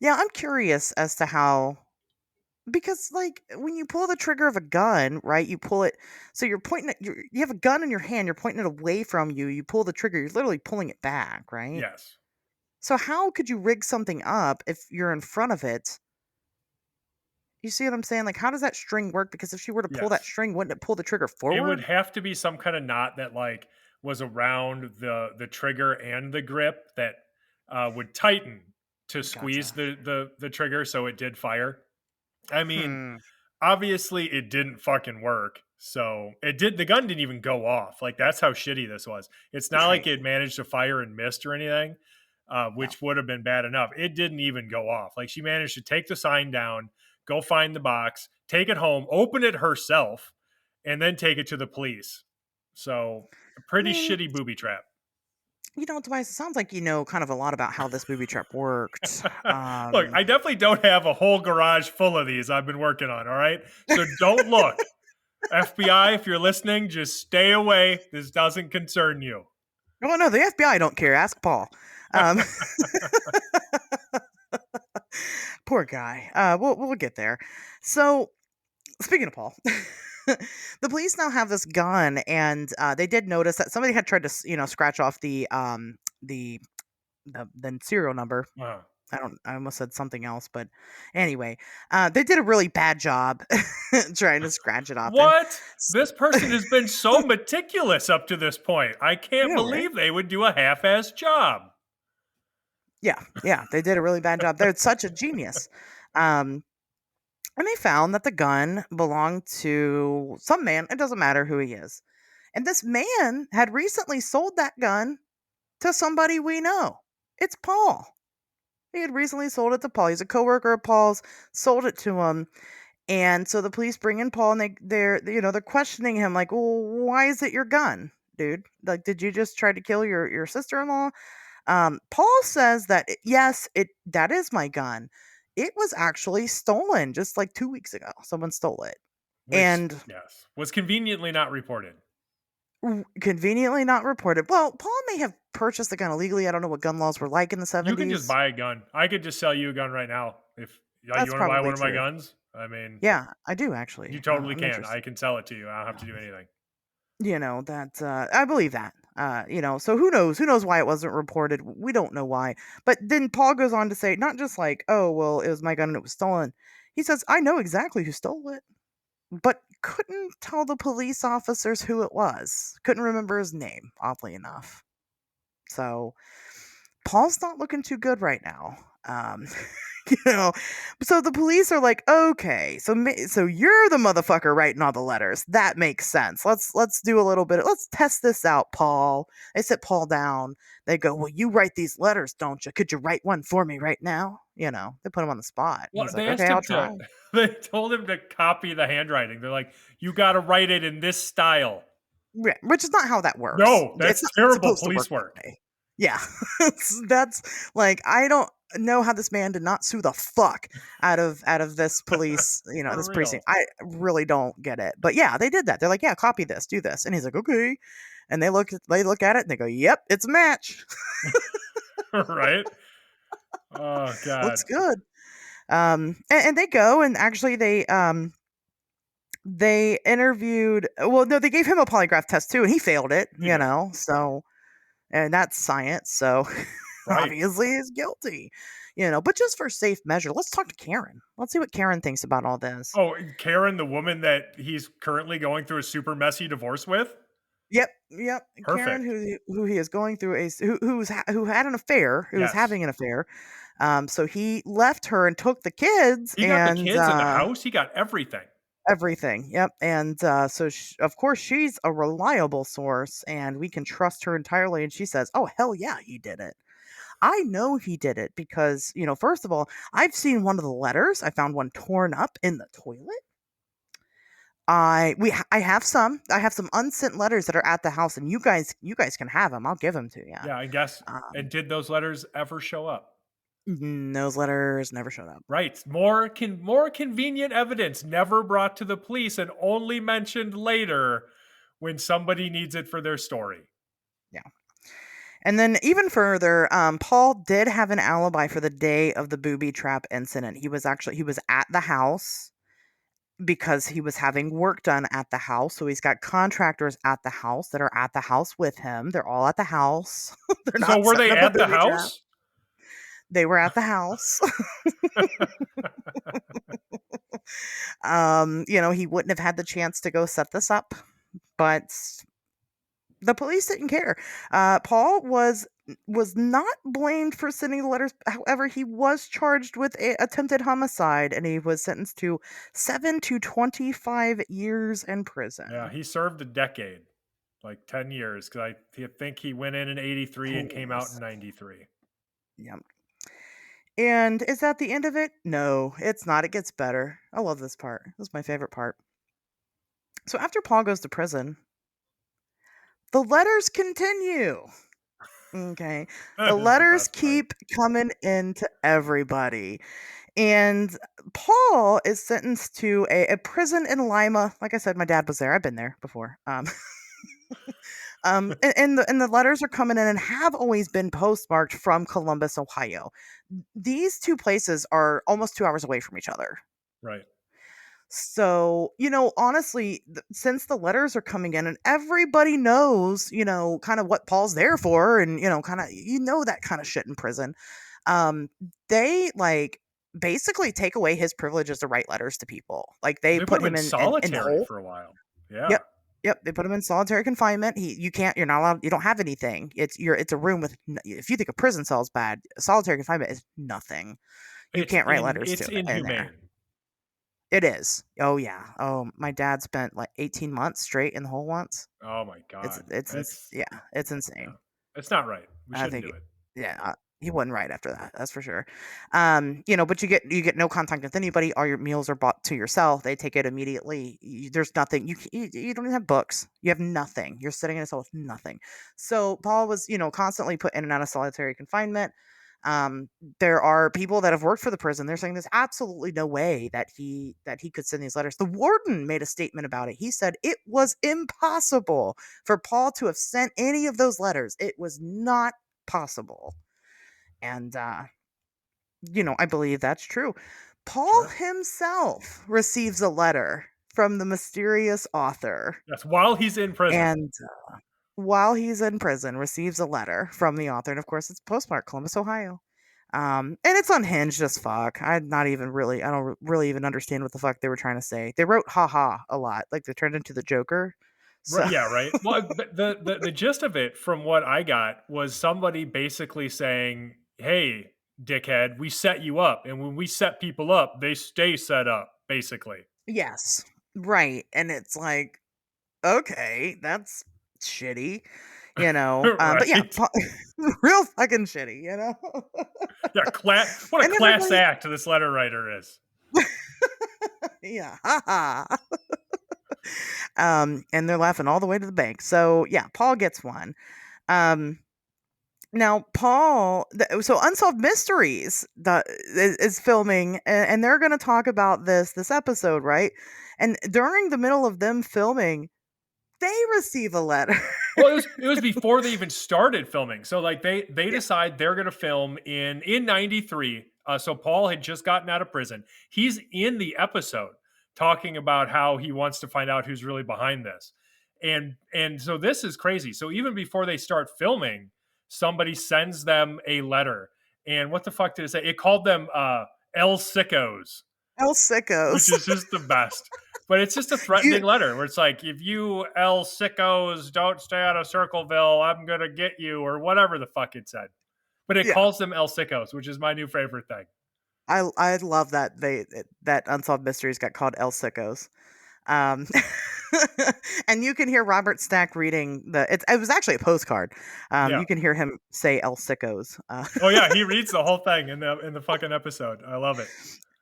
Yeah, I'm curious as to how, because like when you pull the trigger of a gun, right? You pull it, so you're pointing at you have a gun in your hand, you're pointing it away from you. You pull the trigger, you're literally pulling it back, right? Yes. So how could you rig something up if you're in front of it? You see what I'm saying? Like, how does that string work? Because if she were to pull that Yes. string, wouldn't it pull the trigger It would forward? have to be some kind of knot that like was around the trigger and the grip that would tighten to squeeze Gotcha. the trigger so it did fire. I mean, Hmm. obviously it didn't fucking work. So the gun didn't even go off. Like, that's how shitty this was. It's not like Right. it managed to fire and missed or anything, No. which would have been bad enough. It didn't even go off. Like, she managed to take the sign down, go find the box, take it home, open it herself, and then take it to the police. So, a I pretty mean, shitty booby trap. Tobias, it sounds like you know kind of a lot about how this booby trap worked. Look, I definitely don't have a whole garage full of these I've been working on. All right. So don't look. FBI, if you're listening, just stay away. This doesn't concern you. Well, no, the FBI don't care. Ask Paul. Um, poor guy. We'll get there. So, speaking of Paul, the police now have this gun, and they did notice that somebody had tried to, scratch off the the serial number. Uh, I almost said something else, but anyway, they did a really bad job trying to scratch it off. And what? This person has been so meticulous up to this point. I can't yeah, right. believe they would do a half-assed job. Yeah, they did a really bad job. They're such a genius. Um, and they found that the gun belonged to some man. It doesn't matter who he is. And this man had recently sold that gun to somebody we know. It's Paul. He had recently sold it to Paul. He's a coworker of Paul's, sold it to him. And so the police bring in Paul, and they're questioning him like, "Well, why is it your gun, dude? Like, did you just try to kill your sister-in-law?" Paul says that yes, it that is my gun. It was actually stolen just like 2 weeks ago. Someone stole it, Which, and yes, was conveniently not reported. conveniently not reported. Well, Paul may have purchased the gun illegally. I don't know what gun laws were like in the You can just 70s. buy a gun. I could just sell you a gun right now. If you That's want to buy probably one of my true. guns, I mean, Yeah, I do you actually. totally I'm can. I interested. can sell it to you. I don't have to do anything. That I believe that. So who knows why it wasn't reported? We don't know why. But then Paul goes on to say not just like, "Oh, well, it was my gun and it was stolen." He says, "I know exactly who stole it, but couldn't tell the police officers who it was. Couldn't remember his name, oddly enough." So, Paul's not looking too good right now. you know, so the police are like, "Okay, so you're the motherfucker writing all the letters. That makes sense. Let's do a little bit. Let's test this out, Paul." They sit Paul down. They go, "Well, you write these letters, don't you? Could you write one for me right now?" They put him on the spot. Well, He's like, they "Okay, asked I'll him try." to. They told him to copy the handwriting. They're like, "You got to write it in this style." Yeah, which is not how that works. No, It's that's not terrible supposed to work police that work. way. Yeah. That's like I don't know how this man did not sue the fuck out of this police, For this precinct. real. I really don't get it. But yeah, they did that. They're like, "Yeah, copy this, do this." And he's like, "Okay." And they look at it and they go, "Yep, it's a match." Right? Oh Looks god. good. And they go and actually they interviewed, well, no, they gave him a polygraph test too and he failed it, They did. so and that's science, so Right. obviously he's guilty. But just for safe measure, let's talk to Karen. Let's see what Karen thinks about all this. Oh, Karen, the woman that he's currently going through a super messy divorce with? Yep. Karen, Perfect. who he is going through who had an affair, who was Yes. having an affair. So he left her and took the kids He got the and kids in the house, he got everything. everything. Yep. And so of course she's a reliable source, and we can trust her entirely. And she says, "Oh hell yeah, he did it. I know he did it because, first of all, I've seen one of the letters. I found one torn up in the toilet. I have some unsent letters that are at the house, and you guys can have them. I'll give them to you." Yeah, I guess. And Um, did those letters ever show up? those letters never showed up. Right. More convenient evidence never brought to the police and only mentioned later when somebody needs it for their story. Yeah. And then even further, Paul did have an alibi for the day of the booby trap incident. He was at the house because he was having work done at the house. So he's got contractors at the house that are at the house with him. They're all at the house. They're So not were setting they up a at the booby trap. house? They were at the house. He wouldn't have had the chance to go set this up, but the police didn't care. Paul was was not blamed for sending the letters. However, he was charged with attempted homicide, and he was sentenced to 7 to 25 years in Yeah, prison. he served a decade, like 10 years, because I think he went in '83 and came out in Yes. '93. Yep. And is that the end of it? No, it's not. It gets better. I love this part. This is my favorite part. So after Paul goes to prison, the letters continue. Okay. The That is the letters best part. keep coming into everybody. And Paul is sentenced to a prison in Lima. Like I said, my dad was there. I've been there before. And the letters are coming in and have always been postmarked from Columbus, Ohio. These two places are almost 2 hours away from each other. Right. So, honestly, since the letters are coming in and everybody knows, kind of what Paul's there for and, kind of, that kind of shit in prison, um, they like basically take away his privileges to write letters to people. Like Well, they they put put him in him in the solitary hole. for a while. Yeah. Yep. Yep, they put him in solitary confinement. You're not allowed, you don't have anything. It's a room with, if you think a prison cell is bad, solitary confinement is nothing. You can't write letters to It's it in there. inhumane. It is. Oh yeah. Oh, my dad spent like 18 months straight in the hole once. Oh my god. Yeah, it's Yeah. insane. It's not right. We I shouldn't think do it. yeah, he wasn't right after that. That's for sure. But you get no contact with anybody. All your meals are bought to yourself. They take it immediately. There's nothing. You don't even have books. You have nothing. You're sitting in a cell with nothing. So Paul was, constantly put in and out of solitary confinement. Um, there are people that have worked for the prison. They're saying there's absolutely no way that he could send these letters. The warden made a statement about it. He said it was impossible for Paul to have sent any of those letters. It was not possible. And I believe that's true. Paul Sure. himself receives a letter from the mysterious author, Yes, while he's in prison. and while he's in prison receives a letter from the author, and of course it's postmarked Columbus, Ohio. And it's unhinged as fuck. I don't really even understand what the fuck they were trying to say. They wrote haha a lot, like they turned into the Joker. So Right, yeah, right. Well, the gist of it from what I got was somebody basically saying, "Hey, dickhead, we set you up, and when we set people up, they stay set up." Basically, yes, right. And it's like, okay, that's shitty, but yeah, right? real fucking shitty, Yeah, what a and class everybody, act this letter writer is. yeah, haha. And they're laughing all the way to the bank. So yeah, Paul gets one. Um, Now, so Unsolved Mysteries is filming, and they're going to talk about this episode, right? And during the middle of them filming, they receive a letter. Well, it was before they even started filming. So like they Yeah. decide they're going to film in '93. So Paul had just gotten out of prison. He's in the episode talking about how he wants to find out who's really behind this, and so this is crazy. So even before they start filming, somebody sends them a letter, and what the fuck did it say? It called them El Sickos, El which sickos. is just the best. But it's just a You, threatening letter where it's like, if you L sickos don't stay out of Circleville, I'm gonna get you, or whatever the fuck it said. But it yeah, calls them El sickos, which is my new favorite thing. I love that Unsolved Mysteries got called El sickos. Um, and you can hear Robert Stack reading it was actually a postcard. Yeah. You can hear him say El sickos. Oh yeah, he reads the whole thing in the fucking episode. I love it.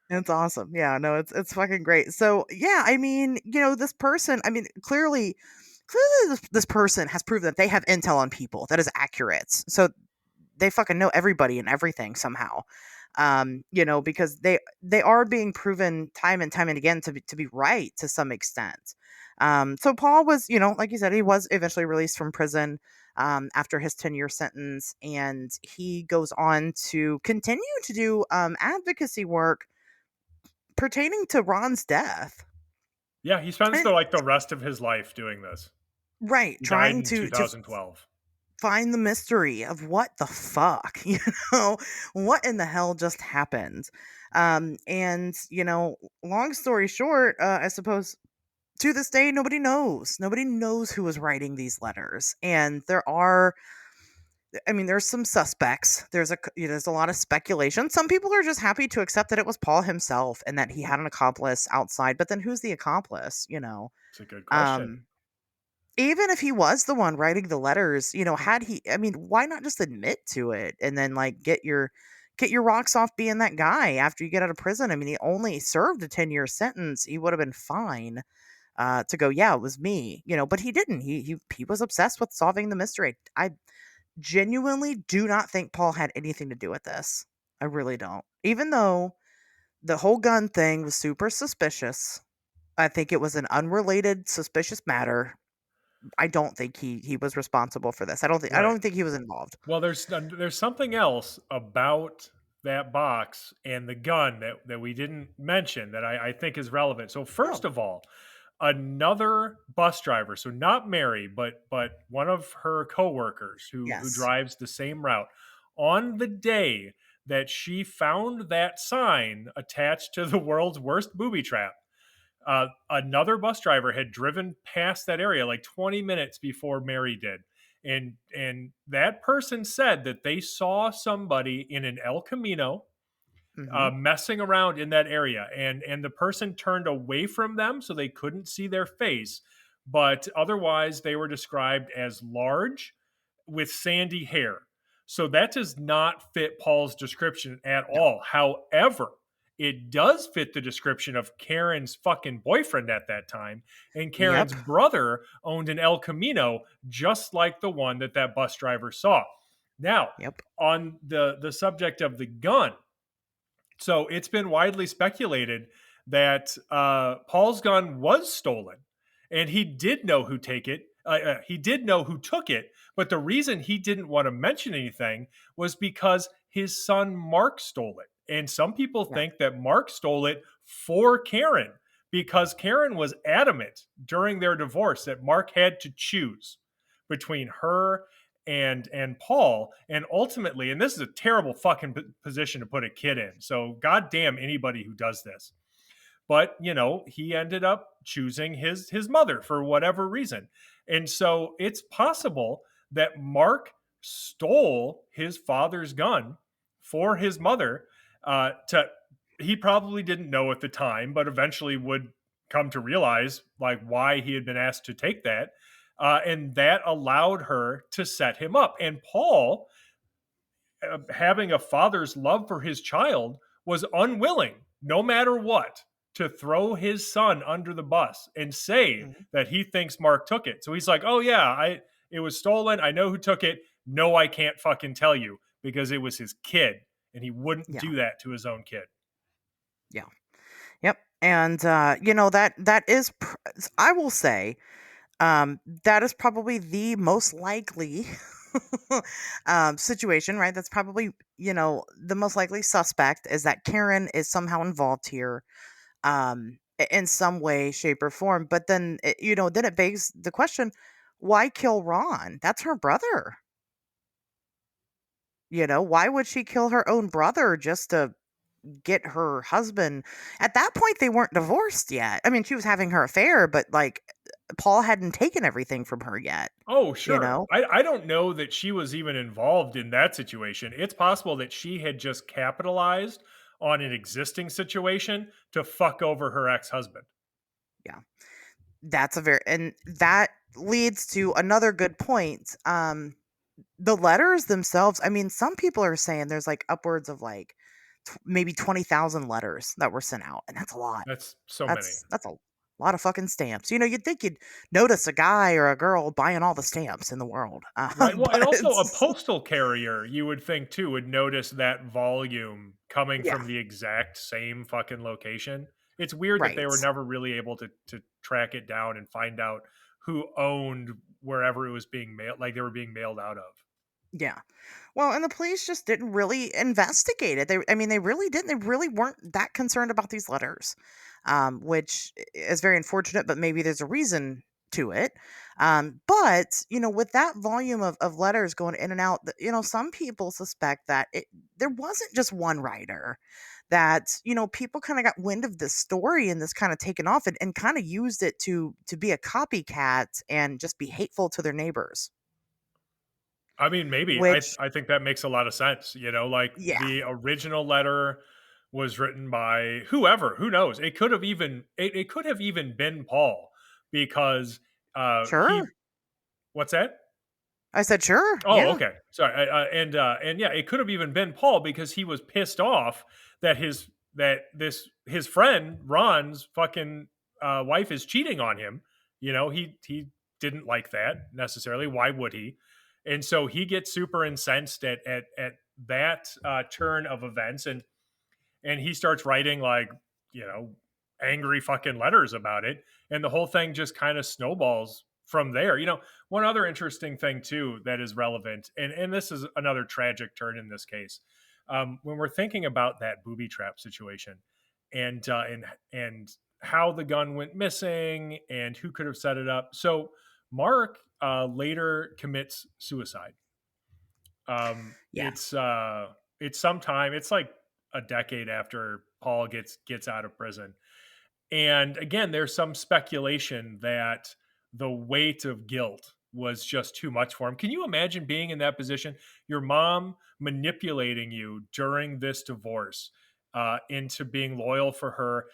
It's awesome. Yeah, no, it's fucking great. So yeah, I mean, this person, I mean, clearly this person has proven that they have intel on people that is accurate. So they fucking know everybody and everything somehow. Because they are being proven time and time and again to be right to some extent. So Paul was, like you said, he was eventually released from prison after his 10-year sentence, and he goes on to continue to do advocacy work pertaining to Ron's death. Yeah, he spends And the rest of his life doing this. right, He died trying in to 2012. find the mystery of what the fuck, know, what in the hell just happened. And long story short, I suppose to this day nobody knows. Nobody knows who was writing these letters. And I mean, there's some suspects. There's a lot of speculation. Some people are just happy to accept that it was Paul himself and that he had an accomplice outside. But then who's the accomplice? It's a good question. Um, Even if he was the one writing the letters, had he, I mean, why not just admit to it and then like get your rocks off being that guy after you get out of prison? I mean, he only served a 10-year sentence. He would have been fine to go, yeah, it was me, but he didn't. He was obsessed with solving the mystery. I genuinely do not think Paul had anything to do with this. I really don't. Even though the whole gun thing was super suspicious, I think it was an unrelated suspicious matter. I don't think he was responsible for this. I Right. don't think he was involved. Well, there's something else about that box and the gun that we didn't mention that I think is relevant. So Oh, first of all, another bus driver, so not Mary, but one of her coworkers who yes. drives the same route, on the day that she found that sign attached to the world's worst booby trap, another bus driver had driven past that area like 20 minutes before Mary did. And that person said that they saw somebody in an El Camino Mhm. messing around in that area, and the person turned away from them so they couldn't see their face, but otherwise they were described as large with sandy hair. So that does not fit Paul's description at No. all. However, it does fit the description of Karen's fucking boyfriend at that time, and Yep. Karen's brother owned an El Camino just like the one that bus driver saw. Now, Yep. on the subject of the gun, so it's been widely speculated that Paul's gun was stolen, and he did know who take it. He did know who took it, but the reason he didn't want to mention anything was because his son Mark stole it. And some people Yeah. think that Mark stole it for Karen because Karen was adamant during their divorce that Mark had to choose between her and Paul, and ultimately, and this is a terrible fucking position to put a kid in. So goddamn anybody who does this. But he ended up choosing his mother for whatever reason. And so it's possible that Mark stole his father's gun for his mother. To He probably didn't know at the time, but eventually would come to realize like why he had been asked to take that. And that allowed her to set him up. And Paul, having a father's love for his child, was unwilling, no matter what, to throw his son under the bus and say Mhm. that he thinks Mark took it. So he's like, "Oh yeah, it was stolen. I know who took it. No, I can't fucking tell you because it was his kid, and he wouldn't Yeah. do that to his own kid." Yeah. Yep. And that is I will say that is probably the most likely situation, right? That's probably, the most likely suspect is that Karen is somehow involved here in some way, shape, or form. But then, then it begs the question, why kill Ron? That's her brother. Why would she kill her own brother just to get her husband? At that point, they weren't divorced yet. I mean, she was having her affair, but like Paul hadn't taken everything from her yet, Oh, you sure. know? I don't know that she was even involved in that situation. It's possible that she had just capitalized on an existing situation to fuck over her ex-husband. Yeah. And that leads to another good point. The letters themselves, I mean, some people are saying there's like upwards of like maybe 20,000 letters that were sent out, and that's a lot. That's so many. That's a lot of fucking stamps. You'd think you'd notice a guy or a girl buying all the stamps in the world, Right. Well, and but also a postal carrier, you would think too, would notice that volume coming yeah, from the exact same fucking location. It's weird that they right. were never really able to track it down and find out who owned wherever it was being mailed, like they were being mailed out of. Yeah. Well, and the police just didn't really investigate it. I mean, they really didn't. They really weren't that concerned about these letters, which is very unfortunate. But maybe there's a reason to it. But with that volume of letters going in and out, some people suspect that there wasn't just one writer. That people kind of got wind of this story and this kind of taken off and kind of used it to be a copycat and just be hateful to their neighbors. I mean, maybe. which I think that makes a lot of sense, like, yeah, the original letter was written by whoever, who knows? It could have even been Paul because, he sure. what's that? I said, "Sure, Oh, yeah, okay. Sorry. And yeah, it could have even been Paul because he was pissed off that his friend Ron's fucking wife is cheating on him. He didn't like that necessarily. Why would he? And so he gets super incensed at that turn of events, and he starts writing like you know angry fucking letters about it, and the whole thing just kind of snowballs from there. One other interesting thing too that is relevant, and this is another tragic turn in this case, when we're thinking about that booby trap situation, and how the gun went missing and who could have set it up. So Mark later commits suicide. um, yeah, it's uh, it's sometime. It's like a decade after Paul gets out of prison. And again, there's some speculation that the weight of guilt was just too much for him. Can you imagine being in that position? Your mom manipulating you during this divorce into being loyal for her,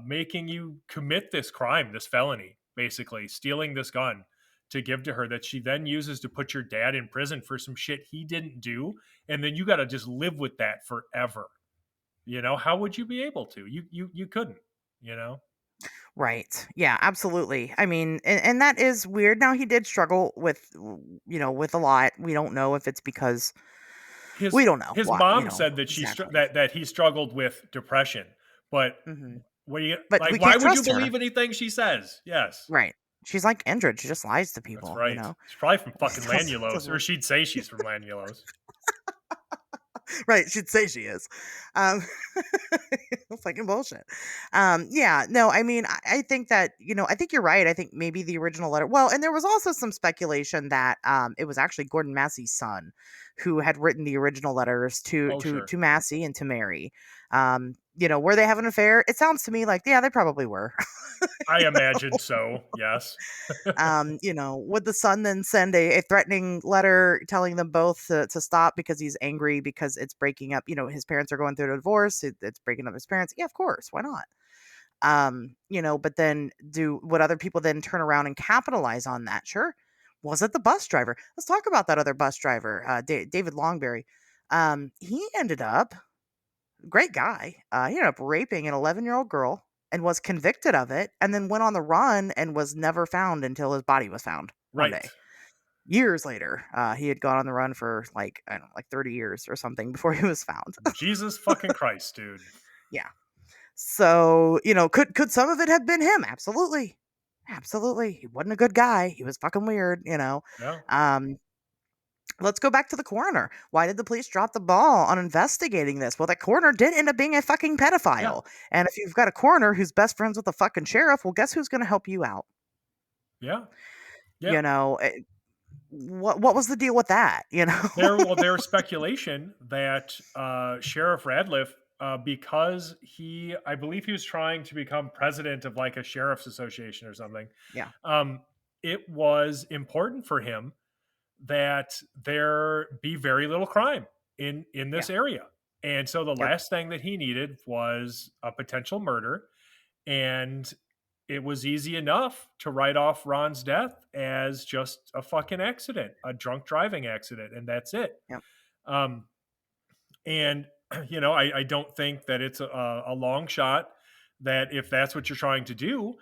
making you commit this crime, this felony, basically stealing this gun to give to her that she then uses to put your dad in prison for some shit he didn't do, and then you got to just live with that forever. How would you be able to? You couldn't. You know, right, yeah, absolutely. I mean, and that is weird. Now he did struggle with, with a lot. We don't know if it's because his we don't know his what, mom said that exactly. that he struggled with depression, but Hmm. what do you But like? we Why can't would you trust her, believe anything she says? Yes, right? She's like Indrid. She just lies to that's people, right. She's probably from fucking Doesn't Lanulos, or work. she'd say she's from Lanulos. Right, she'd say she is. Um, fucking bullshit. Yeah, no, I mean, I think that, I think you're right. I think maybe the original letter. Well, and there was also some speculation that it was actually Gordon Massey's son who had written the original letters to Oh, to sure. to Massey and to Mary. Were they having an affair? It sounds to me like, yeah, they probably were. I imagine so. Yes. Would the son then send a threatening letter telling them both to stop because he's angry because it's breaking up, his parents are going through a divorce, it's breaking up his parents. Yeah, of course, why not? But then would other people then turn around and capitalize on that? Sure. Was it the bus driver? Let's talk about that other bus driver, David Longberry. He ended up great guy. He ended up raping an 11-year-old girl and was convicted of it, and then went on the run and was never found until his body was found one Right. day. Years later, he had gone on the run for like, I don't know, like 30 years or something before he was found. Jesus fucking Christ, dude. Yeah. So, could some of it have been him? Absolutely. Absolutely. He wasn't a good guy. He was fucking weird. Yeah. Um, let's go back to the coroner. Why did the police drop the ball on investigating this? Well, that coroner did end up being a fucking Yeah. pedophile. And if you've got a coroner who's best friends with the fucking sheriff, well, guess who's going to help you out? Yeah. Yeah. You know, what was the deal with that? There's speculation that Sheriff Radliff, because I believe he was trying to become president of like a sheriff's association or something. Yeah. Um, it was important for him that there be very little crime in Yeah. this area, and so the Yep. last thing that he needed was a potential murder, and it was easy enough to write off Ron's death as just a fucking accident, a drunk driving accident, and that's it. Yep. Um, and I don't think that it's a long shot that if that's what you're trying to do,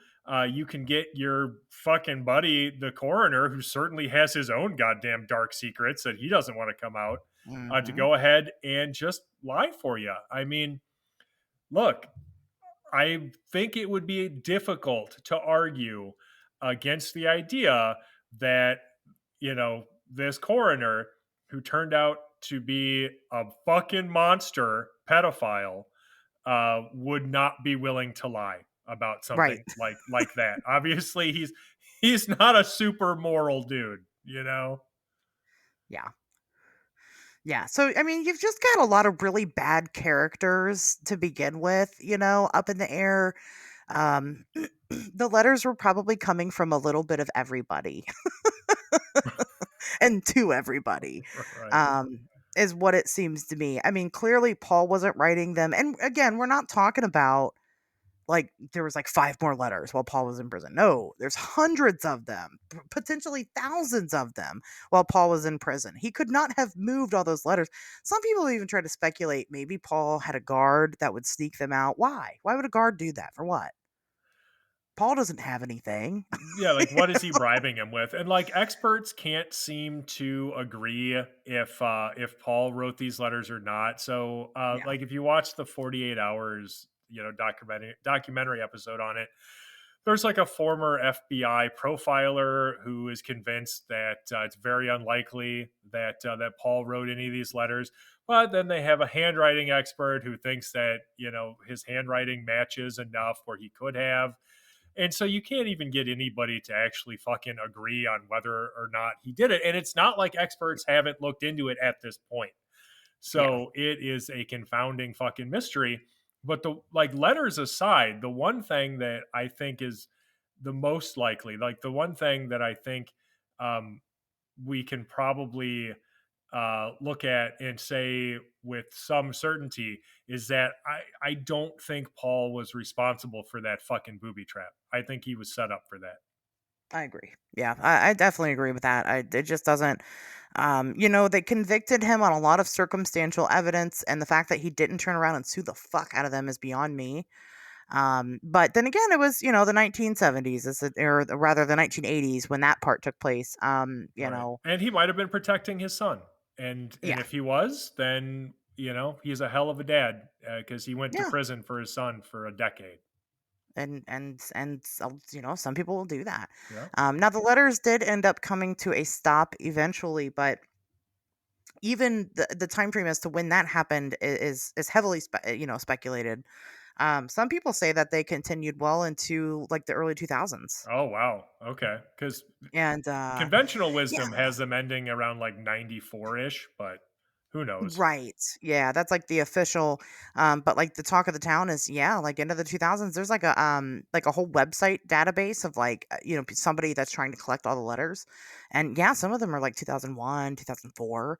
you can get your fucking buddy, the coroner, who certainly has his own goddamn dark secrets that he doesn't want to come out, to Mhm. go ahead and just lie for you. I mean, look, I think it would be difficult to argue against the idea that, this coroner who turned out to be a fucking monster pedophile would not be willing to lie about Right. something like that. Obviously, he's not a super moral dude. Yeah. Yeah. So, I mean, you've just got a lot of really bad characters to begin with, up in the air. Um, the letters were probably coming from a little bit of everybody. and to everybody, Right. um, is what it seems to me. I mean, clearly Paul wasn't writing them. And again, we're not talking about like there was like five more letters while Paul was in prison. No, there's hundreds of them, potentially thousands of them while Paul was in prison. He could not have moved all those letters. Some people even try to speculate maybe Paul had a guard that would sneak them out. Why? Why would a guard do that? For what? Paul doesn't have anything. Yeah, like what is he bribing him with? And like experts can't seem to agree if Paul wrote these letters or not. So Yeah. like if you watch the 48 hours, documentary episode on it, there's like a former FBI profiler who is convinced that it's very unlikely that Paul wrote any of these letters. But then they have a handwriting expert who thinks that his handwriting matches enough where he could have. And so you can't even get anybody to actually fucking agree on whether or not he did it. And it's not like experts haven't looked into it at this point. Yeah. So it is a confounding fucking mystery. But the like letters aside, the one thing that I think is the most likely, like the one thing that I think um, we can probably look at and say with some certainty is that I don't think Paul was responsible for that fucking booby trap. I think he was set up for that. I agree. Yeah, I definitely agree with that. It just doesn't, they convicted him on a lot of circumstantial evidence, and the fact that he didn't turn around and sue the fuck out of them is beyond me. But then again, it was, the 1970s, or rather the 1980s when that part took place. Right. And he might have been protecting his son. And Yeah, if he was, then he's a hell of a dad because he went to yeah, prison for his son for a decade. and some people will do that. Yeah. Now the letters did end up coming to a stop eventually, but even the time frame as to when that happened is heavily speculated. Some people say that they continued well into like the early 2000s, Oh wow. Okay. Because and conventional yeah. wisdom has them ending around like 94 ish, but who knows? Right. Yeah, that's like the official but like the talk of the town is yeah, like into the 2000s there's like a whole website database of like somebody that's trying to collect all the letters. And yeah, some of them are like 2001, 2004.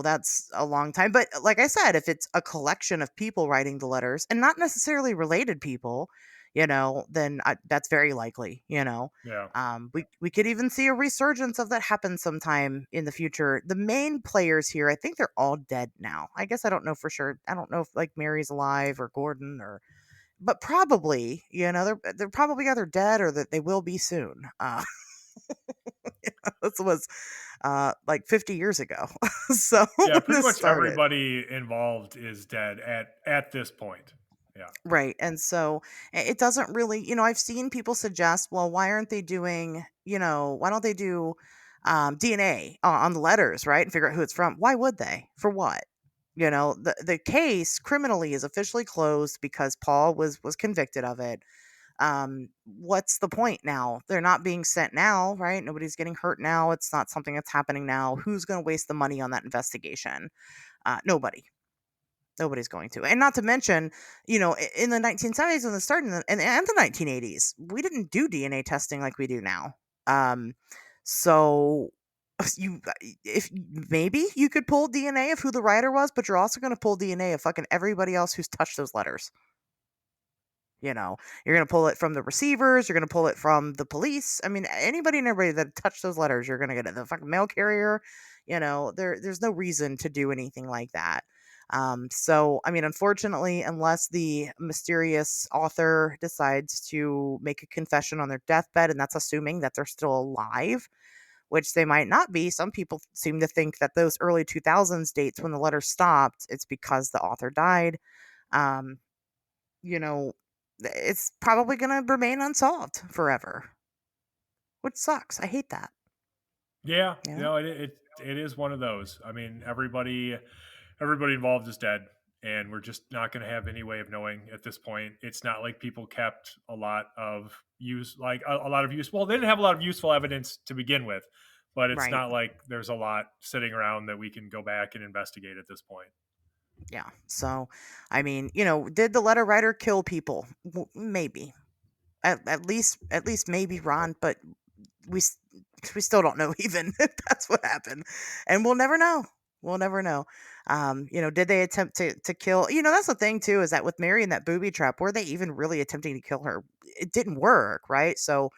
That's a long time, but like I said, if it's a collection of people writing the letters and not necessarily related people, then that's very likely, Yeah. we could even see a resurgence of that happen sometime in the future. The main players here, I think they're all dead now. I guess I don't know for sure. I don't know if like Mary's alive or Gordon but probably, they're probably either dead or that they will be soon. This was like 50 years ago. So Yeah, when pretty this much started. everybody involved is dead at this point. Yeah. Right. And so it doesn't really, I've seen people suggest, well, why aren't they doing, why don't they do DNA on the letters, right? And figure out who it's from. Why would they? For what? The case criminally is officially closed because Paul was convicted of it. What's the point now? They're not being sent now, right? Nobody's getting hurt now. It's not something that's happening now. Who's going to waste the money on that investigation? Nobody. Nobody's going to. And not to mention, in the 1970s when it started and the 1980s, we didn't do DNA testing like we do now. Um, so you if maybe you could pull DNA of who the writer was, but you're also going to pull DNA of fucking everybody else who's touched those letters. You're going to pull it from the receivers, you're going to pull it from the police. I mean, anybody and everybody that touched those letters, you're going to get it. The fucking mail carrier, there's no reason to do anything like that. So, I mean, unfortunately, unless the mysterious author decides to make a confession on their deathbed, and that's assuming that they're still alive, which they might not be. Some people seem to think that those early 2000s dates when the letter stopped, it's because the author died. Um, you know, it's probably going to remain unsolved forever, which sucks. I hate that. Yeah, You know? it is one of those. I mean, everybody involved is dead, and we're just not going to have any way of knowing at this point. It's not like people kept a lot of a lot of use. Well, they didn't have a lot of useful evidence to begin with, but it's Right. not like there's a lot sitting around that we can go back and investigate at this point. Yeah. So, I mean, did the letter writer kill people? Maybe. At least maybe Ron, but we s- We still don't know even if that's what happened, and we'll never know. We'll never know. Did they attempt to kill? That's the thing too, is that with Mary and that booby trap, were they even really attempting to kill her? It didn't work, right? So,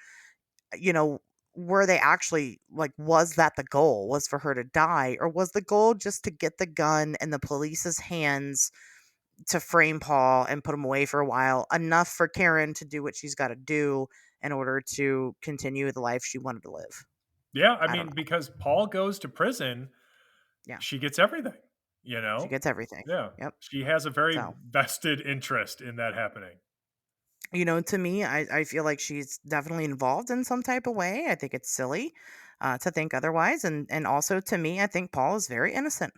you know, were they actually like, was that the goal? Was for her to die, or was the goal just to get the gun in the police's hands to frame Paul and put him away for a while, enough for Karen to do what she's got to do in order to continue the life she wanted to live? Yeah, I I don't mean, know. because Paul goes to prison, Yeah, she gets everything, you she know? gets everything. Yeah. Yep. She has a very So, vested interest in that happening. to me, I feel like she's definitely involved in some type of way. I think it's silly to think otherwise. And also to me, I think Paul is very innocent.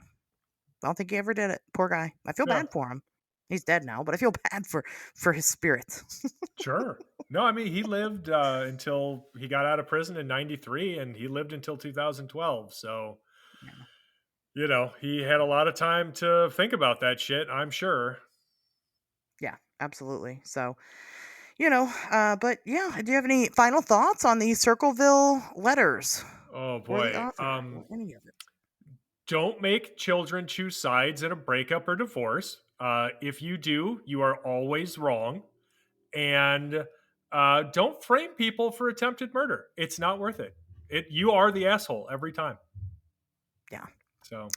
I don't think he ever did it. Poor guy. I feel Yeah, bad for him. He's dead now, but I feel bad for his spirit. sure. No, I mean, he lived, until he got out of prison in '93, and he lived until 2012, so, Yeah. he had a lot of time to think about that shit, I'm sure. Yeah, absolutely. So, but yeah, do you have any final thoughts on the Circleville letters Oh, or the boy. author or any of it? Don't make children choose sides in a breakup or divorce. If you do, you are always wrong. And don't frame people for attempted murder. It's not worth it. You are the asshole every time. Yeah, So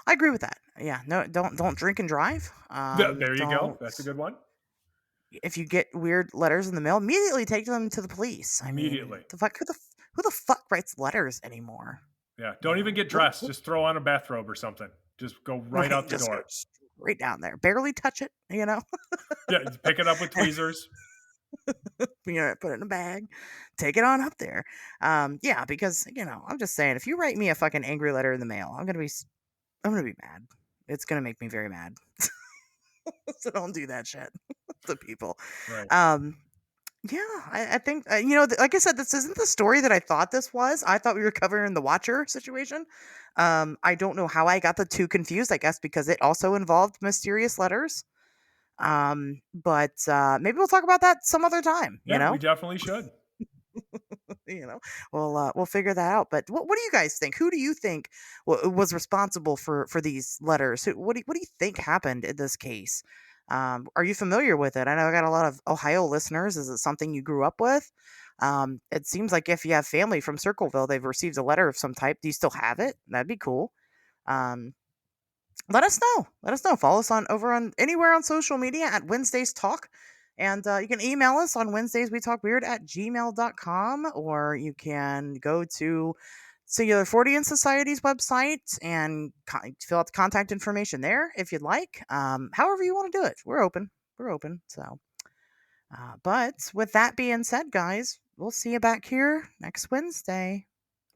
I agree with that. Yeah, no, don't drink and drive. there you go. Don't That's a good one. If you get weird letters in the mail, immediately take them to the police. I mean, Immediately. who the fuck writes letters anymore? Yeah. Don't even get dressed. What Just throw on a bathrobe or something. Just go right right? out the Just go door. straight down there. Barely touch it. Yeah. Pick it up with tweezers. Put it in a bag, take it on up there. Yeah, because I'm just saying, if you write me a fucking angry letter in the mail, I'm gonna be mad. It's gonna make me very mad. So don't do that shit to people. Right. Um, Yeah, I think like I said, this isn't the story that I thought this was. I thought we were covering the Watcher situation. I don't know how I got the two confused. I guess because it also involved mysterious letters. But maybe we'll talk about that some other time. Yeah. We definitely should. We'll figure that out. But what do you guys think? Who do you think was responsible for these letters? What do you think happened in this case? Are you familiar with it? I know I got a lot of Ohio listeners. Is it something you grew up with? It seems like if you have family from Circleville, they've received a letter of some type. Do you still have it? That'd be cool. Um, Let us know. Let us know. Follow us on over on anywhere on social media at Wednesdays Talk. And you can email us on Wednesdays We Talk Weird at gmail.com, or you can go to Singular Fortean Society's website and fill out the contact information there if you'd like. However you want to do it. We're open. We're open. So, but with that being said, guys, we'll see you back here next Wednesday.